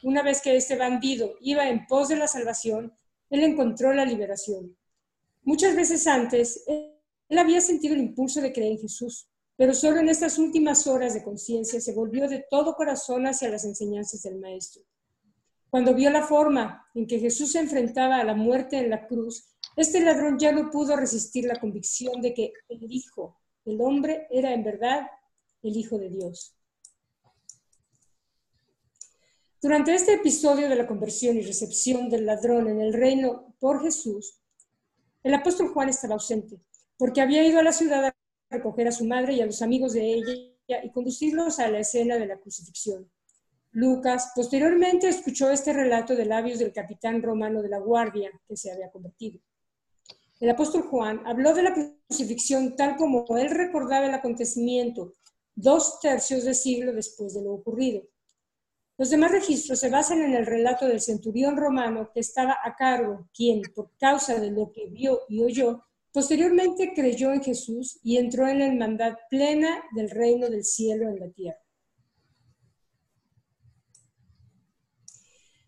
Una vez que este bandido iba en pos de la salvación, él encontró la liberación. Muchas veces antes, él había sentido el impulso de creer en Jesús, pero solo en estas últimas horas de conciencia se volvió de todo corazón hacia las enseñanzas del maestro. Cuando vio la forma en que Jesús se enfrentaba a la muerte en la cruz, este ladrón ya no pudo resistir la convicción de que el Hijo del Hombre era en verdad el Hijo de Dios. Durante este episodio de la conversión y recepción del ladrón en el reino por Jesús, el apóstol Juan estaba ausente, porque había ido a la ciudad a recoger a su madre y a los amigos de ella y conducirlos a la escena de la crucifixión. Lucas posteriormente escuchó este relato de labios del capitán romano de la guardia que se había convertido. El apóstol Juan habló de la crucifixión tal como él recordaba el acontecimiento 2/3 de siglo después de lo ocurrido. Los demás registros se basan en el relato del centurión romano que estaba a cargo, quien, por causa de lo que vio y oyó, posteriormente creyó en Jesús y entró en la hermandad plena del reino del cielo en la tierra.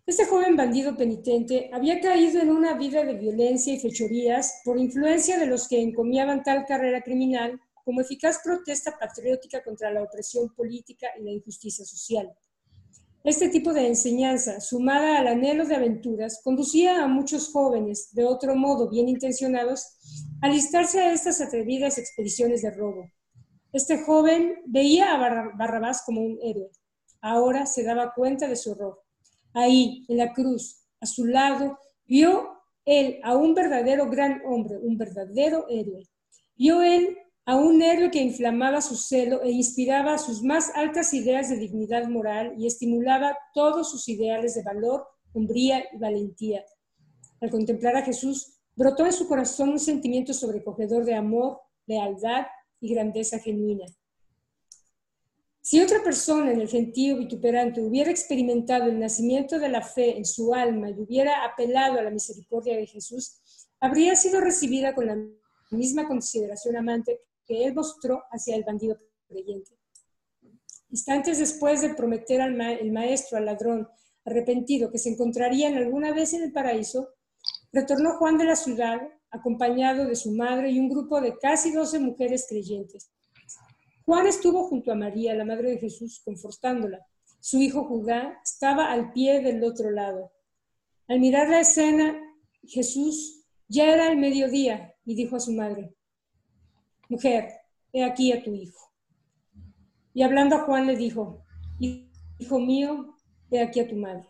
Este joven bandido penitente había caído en una vida de violencia y fechorías por influencia de los que encomiaban tal carrera criminal como eficaz protesta patriótica contra la opresión política y la injusticia social. Este tipo de enseñanza, sumada al anhelo de aventuras, conducía a muchos jóvenes, de otro modo bien intencionados, a alistarse a estas atrevidas expediciones de robo. Este joven veía a Barrabás como un héroe. Ahora se daba cuenta de su horror. Ahí, en la cruz, a su lado, vio él a un verdadero gran hombre, un verdadero héroe. Vio él a un héroe que inflamaba su celo e inspiraba sus más altas ideas de dignidad moral y estimulaba todos sus ideales de valor, hombría y valentía. Al contemplar a Jesús, brotó en su corazón un sentimiento sobrecogedor de amor, lealtad y grandeza genuina. Si otra persona en el gentío vituperante hubiera experimentado el nacimiento de la fe en su alma y hubiera apelado a la misericordia de Jesús, habría sido recibida con la misma consideración amante que él mostró hacia el bandido creyente. Instantes después de prometer el maestro al ladrón arrepentido que se encontrarían alguna vez en el paraíso, retornó Juan de la ciudad acompañado de su madre y un grupo de casi 12 mujeres creyentes. Juan estuvo junto a María, la madre de Jesús, confortándola. Su hijo Judá estaba al pie del otro lado. Al mirar la escena, Jesús ya era el mediodía y dijo a su madre, «Mujer, he aquí a tu hijo». Y hablando a Juan le dijo, «Hijo mío, he aquí a tu madre».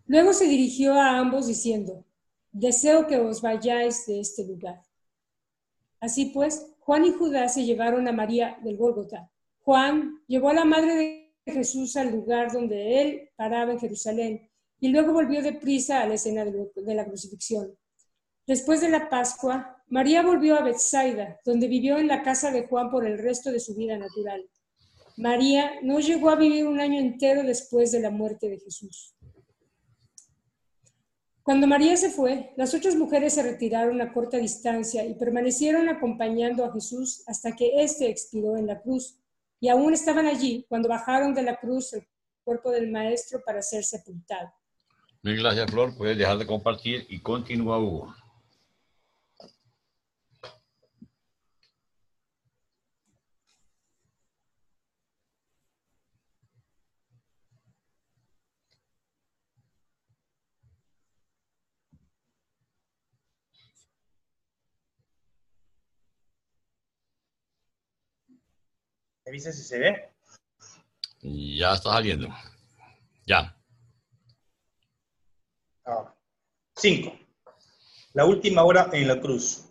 Luego se dirigió a ambos diciendo, «Deseo que os vayáis de este lugar». Así pues, Juan y Judá se llevaron a María del Gólgota. Juan llevó a la madre de Jesús al lugar donde él paraba en Jerusalén y luego volvió deprisa a la escena de la crucifixión. Después de la Pascua, María volvió a Betsaida, donde vivió en la casa de Juan por el resto de su vida natural. María no llegó a vivir un año entero después de la muerte de Jesús. Cuando María se fue, las otras mujeres se retiraron a corta distancia y permanecieron acompañando a Jesús hasta que éste expiró en la cruz. Y aún estaban allí cuando bajaron de la cruz el cuerpo del maestro para ser sepultado. Mil gracias, Flor. Puedes dejar de compartir y continúa, Hugo. ¿Me avisa si se ve? Ya está saliendo. Ya. 5. La última hora en la cruz.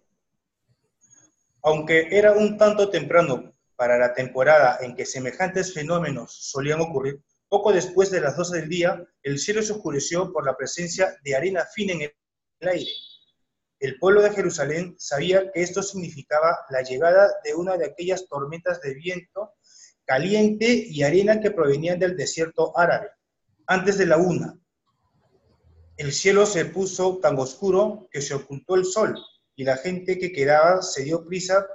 Aunque era un tanto temprano para la temporada en que semejantes fenómenos solían ocurrir, poco después de las 12 del día, el cielo se oscureció por la presencia de arena fina en el aire. El pueblo de Jerusalén sabía que esto significaba la llegada de una de aquellas tormentas de viento caliente y arena que provenían del desierto árabe. Antes de la 1, el cielo se puso tan oscuro que se ocultó el sol, y la gente que quedaba se dio prisa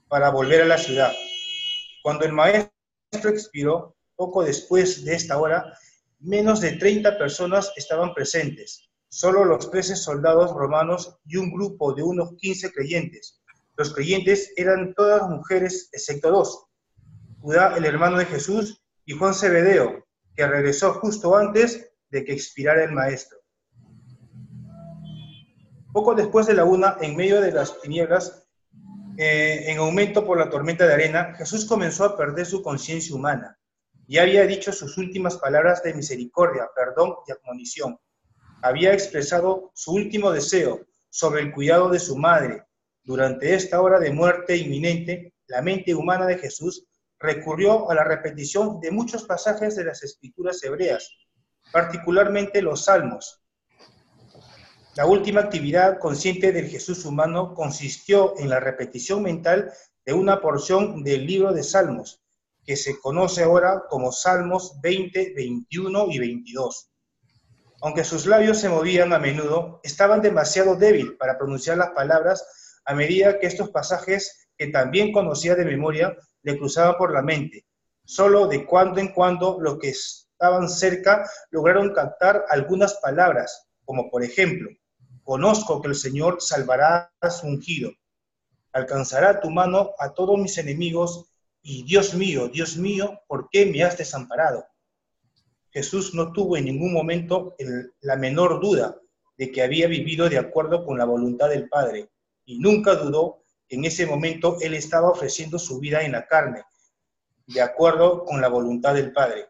para volver a la ciudad. Cuando el maestro expiró, poco después de esta hora, menos de 30 personas estaban presentes, solo los 13 soldados romanos y un grupo de unos 15 creyentes. Los creyentes eran todas mujeres, excepto 2, Judá, el hermano de Jesús, y Juan Zebedeo, que regresó justo antes de que expirara el maestro. Poco después de la 1, en medio de las tinieblas, en aumento por la tormenta de arena, Jesús comenzó a perder su conciencia humana. Ya había dicho sus últimas palabras de misericordia, perdón y admonición. Había expresado su último deseo sobre el cuidado de su madre. Durante esta hora de muerte inminente, la mente humana de Jesús recurrió a la repetición de muchos pasajes de las Escrituras hebreas, particularmente los Salmos. La última actividad consciente del Jesús humano consistió en la repetición mental de una porción del libro de Salmos, que se conoce ahora como Salmos 20, 21 y 22. Aunque sus labios se movían a menudo, estaban demasiado débiles para pronunciar las palabras a medida que estos pasajes, que también conocía de memoria, le cruzaban por la mente. Solo de cuando en cuando los que estaban cerca lograron captar algunas palabras, como por ejemplo, conozco que el Señor salvará a su ungido, alcanzará tu mano a todos mis enemigos, y Dios mío, ¿por qué me has desamparado? Jesús no tuvo en ningún momento la menor duda de que había vivido de acuerdo con la voluntad del Padre, y nunca dudó que en ese momento Él estaba ofreciendo su vida en la carne, de acuerdo con la voluntad del Padre.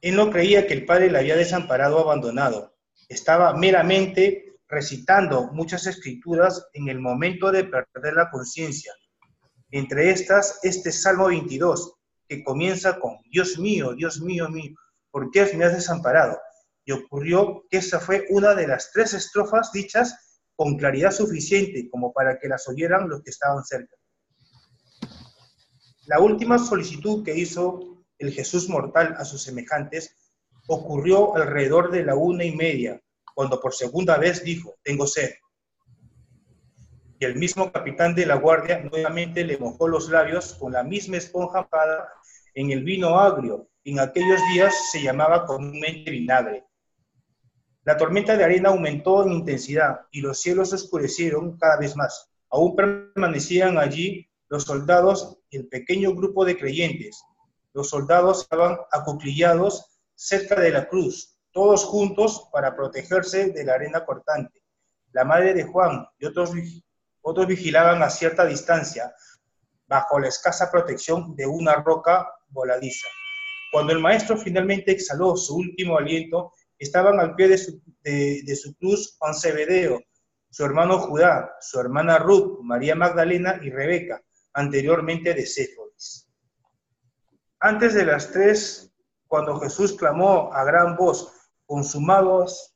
Él no creía que el Padre le había desamparado o abandonado. Estaba meramente recitando muchas escrituras en el momento de perder la conciencia. Entre estas, este Salmo 22, que comienza con Dios mío, ¿por qué me has desamparado? Y ocurrió que esa fue una de las 3 estrofas dichas con claridad suficiente como para que las oyeran los que estaban cerca. La última solicitud que hizo el Jesús mortal a sus semejantes ocurrió alrededor de la 1:30, cuando por segunda vez dijo, tengo sed. Y el mismo capitán de la guardia nuevamente le mojó los labios con la misma esponja mojada en el vino agrio. En aquellos días se llamaba comúnmente vinagre. La tormenta de arena aumentó en intensidad y los cielos se oscurecieron cada vez más. Aún permanecían allí los soldados y el pequeño grupo de creyentes. Los soldados estaban acuclillados cerca de la cruz, todos juntos para protegerse de la arena cortante. La madre de Juan y otros vigilaban a cierta distancia, bajo la escasa protección de una roca voladiza. Cuando el maestro finalmente exhaló su último aliento, estaban al pie de su cruz Juan Zebedeo, su hermano Judá, su hermana Ruth, María Magdalena y Rebeca, anteriormente de Céforis. Antes de las 3, cuando Jesús clamó a gran voz, consumados,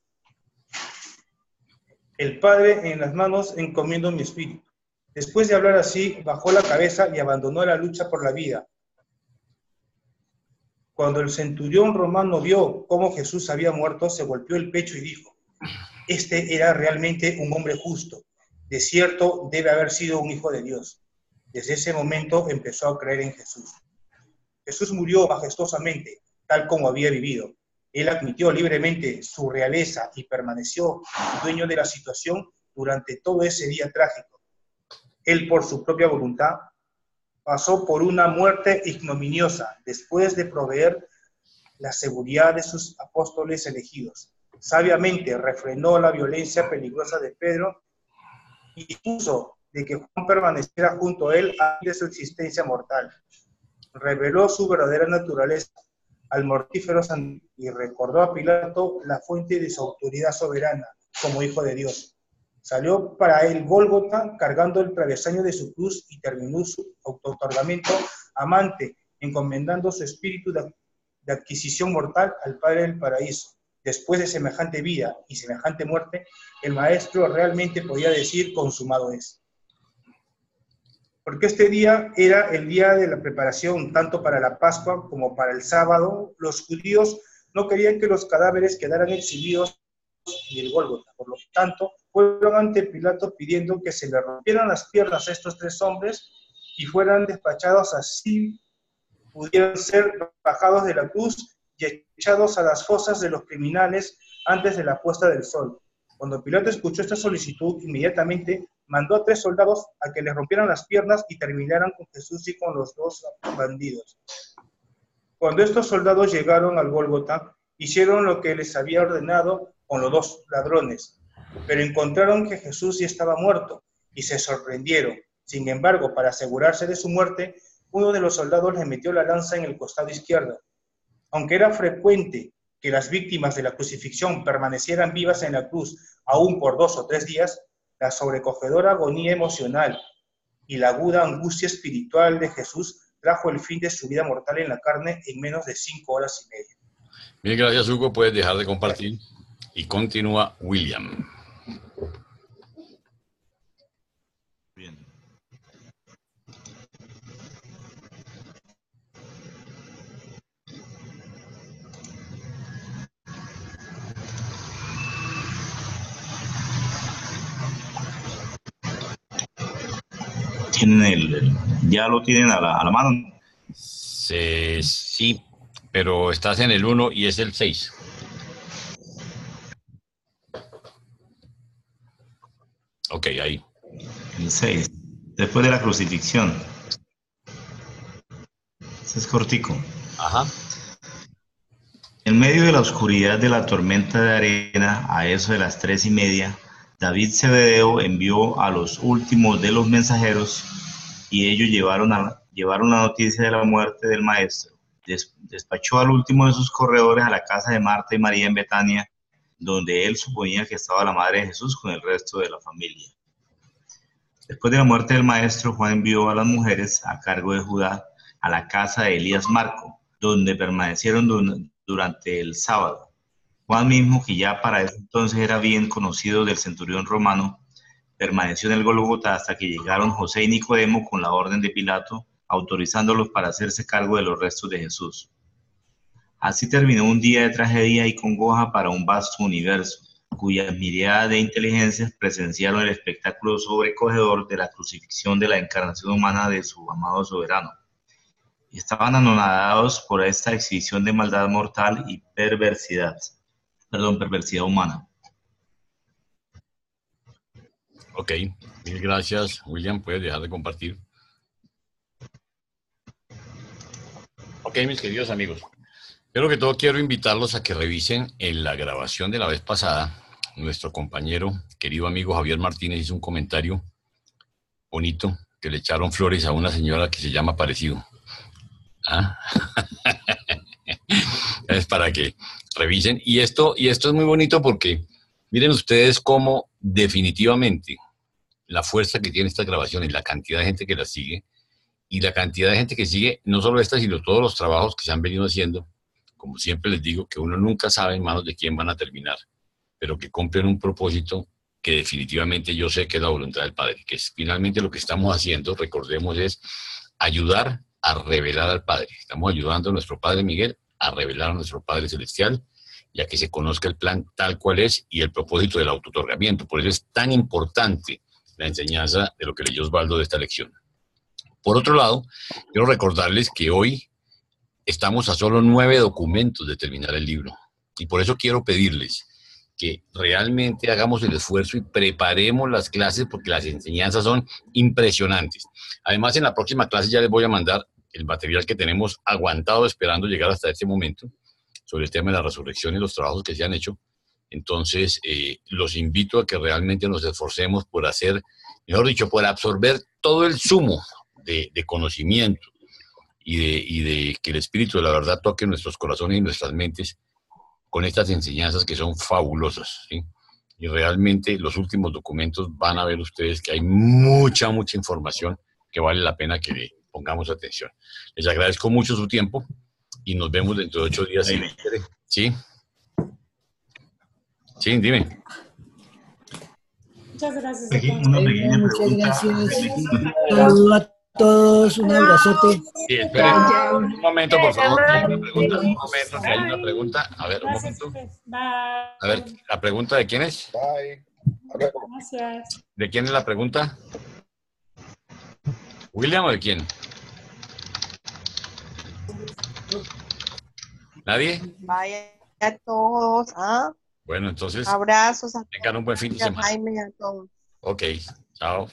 el Padre en las manos encomiendo mi espíritu. Después de hablar así, bajó la cabeza y abandonó la lucha por la vida. Cuando el centurión romano vio cómo Jesús había muerto, se golpeó el pecho y dijo, este era realmente un hombre justo. De cierto, debe haber sido un hijo de Dios. Desde ese momento empezó a creer en Jesús. Jesús murió majestuosamente, tal como había vivido. Él admitió libremente su realeza y permaneció dueño de la situación durante todo ese día trágico. Él, por su propia voluntad, pasó por una muerte ignominiosa después de proveer la seguridad de sus apóstoles elegidos. Sabiamente refrenó la violencia peligrosa de Pedro y dispuso de que Juan permaneciera junto a él a fin de su existencia mortal. reveló su verdadera naturaleza al mortífero y recordó a Pilato la fuente de su autoridad soberana como Hijo de Dios. Salió para él Gólgota cargando el travesaño de su cruz y terminó su autootorgamiento amante, encomendando su espíritu de adquisición mortal al Padre del Paraíso. Después de semejante vida y semejante muerte, el Maestro realmente podía decir: consumado es. Porque este día era el día de la preparación, tanto para la Pascua como para el sábado. Los judíos no querían que los cadáveres quedaran exhibidos en el Gólgota. Por lo tanto, fueron ante Pilato pidiendo que se le rompieran las piernas a estos tres hombres y fueran despachados, así pudieran ser bajados de la cruz y echados a las fosas de los criminales antes de la puesta del sol. Cuando Pilato escuchó esta solicitud, inmediatamente mandó a 3 soldados a que les rompieran las piernas y terminaran con Jesús y con los 2 bandidos. Cuando estos soldados llegaron al Gólgota, hicieron lo que les había ordenado con los 2 ladrones, pero encontraron que Jesús ya estaba muerto y se sorprendieron. Sin embargo, para asegurarse de su muerte, uno de los soldados le metió la lanza en el costado izquierdo. Aunque era frecuente que las víctimas de la crucifixión permanecieran vivas en la cruz aún por 2 o 3 días, la sobrecogedora agonía emocional y la aguda angustia espiritual de Jesús trajo el fin de su vida mortal en la carne en menos de 5 horas y media. Bien, gracias, Hugo. Puedes dejar de compartir. Y continúa William. Bien. Ya lo tienen a la mano. Sí, pero estás en el 1 y es el 6. Ok, ahí. El 6. Después de la crucifixión. Ese es cortico. Ajá. En medio de la oscuridad de la tormenta de arena, a eso de las 3:30, David Zebedeo envió a los últimos de los mensajeros y ellos llevaron la noticia de la muerte del maestro. Despachó al último de sus corredores a la casa de Marta y María en Betania, donde él suponía que estaba la madre de Jesús con el resto de la familia. Después de la muerte del maestro, Juan envió a las mujeres a cargo de Judá a la casa de Elías Marco, donde permanecieron durante el sábado. Juan mismo, que ya para ese entonces era bien conocido del centurión romano, permaneció en el Gólgota hasta que llegaron José y Nicodemo con la orden de Pilato, autorizándolos para hacerse cargo de los restos de Jesús. Así terminó un día de tragedia y congoja para un vasto universo, cuyas miríadas de inteligencias presenciaron el espectáculo sobrecogedor de la crucifixión de la encarnación humana de su amado soberano. Y estaban anonadados por esta exhibición de maldad mortal y perversidad humana. Ok, mil gracias, William. Puedes dejar de compartir. Ok, mis queridos amigos. Primero que todo, quiero invitarlos a que revisen en la grabación de la vez pasada. Nuestro compañero, querido amigo Javier Martínez, hizo un comentario bonito, que le echaron flores a una señora que se llama Parecido. ¿Ah? Es para que revisen. Y esto es muy bonito porque miren ustedes cómo definitivamente la fuerza que tiene estas grabaciones, la cantidad de gente que las sigue y la cantidad de gente que sigue no solo estas, sino todos los trabajos que se han venido haciendo. Como siempre les digo, que uno nunca sabe en manos de quién van a terminar, pero que cumplen un propósito que definitivamente yo sé que es la voluntad del Padre, que es finalmente lo que estamos haciendo, recordemos, es ayudar a revelar al Padre. Estamos ayudando a nuestro Padre Miguel a revelar a nuestro Padre Celestial y a que se conozca el plan tal cual es y el propósito del autootorgamiento. Por eso es tan importante la enseñanza de lo que leyó Osvaldo de esta lección. Por otro lado, quiero recordarles que hoy estamos a solo 9 documentos de terminar el libro. Y por eso quiero pedirles que realmente hagamos el esfuerzo y preparemos las clases porque las enseñanzas son impresionantes. Además, en la próxima clase ya les voy a mandar el material que tenemos aguantado esperando llegar hasta este momento sobre el tema de la resurrección y los trabajos que se han hecho. Entonces, los invito a que realmente nos esforcemos por hacer, mejor dicho, por absorber todo el zumo de conocimiento y de que el Espíritu de la verdad toque nuestros corazones y nuestras mentes con estas enseñanzas que son fabulosas, ¿sí? Y realmente los últimos documentos van a ver ustedes que hay mucha información que vale la pena que le pongamos atención. Les agradezco mucho su tiempo y nos vemos dentro de 8 días. ¿Sí? Sí, dime. Muchas gracias. Una pequeña Muchas pregunta. gracias. Saludos a todos, un abrazote. Sí, esperen un momento, por favor. Que hay una pregunta. Un momento, que hay una pregunta. A ver, un momento. Bye. A ver, ¿la pregunta de quién es? Bye. Gracias. ¿De quién es la pregunta? ¿William o de quién? ¿Nadie? Vaya a todos. Bueno, entonces, Abrazos a tengan un buen fin de semana. Jaime y a todos. Ok, chao.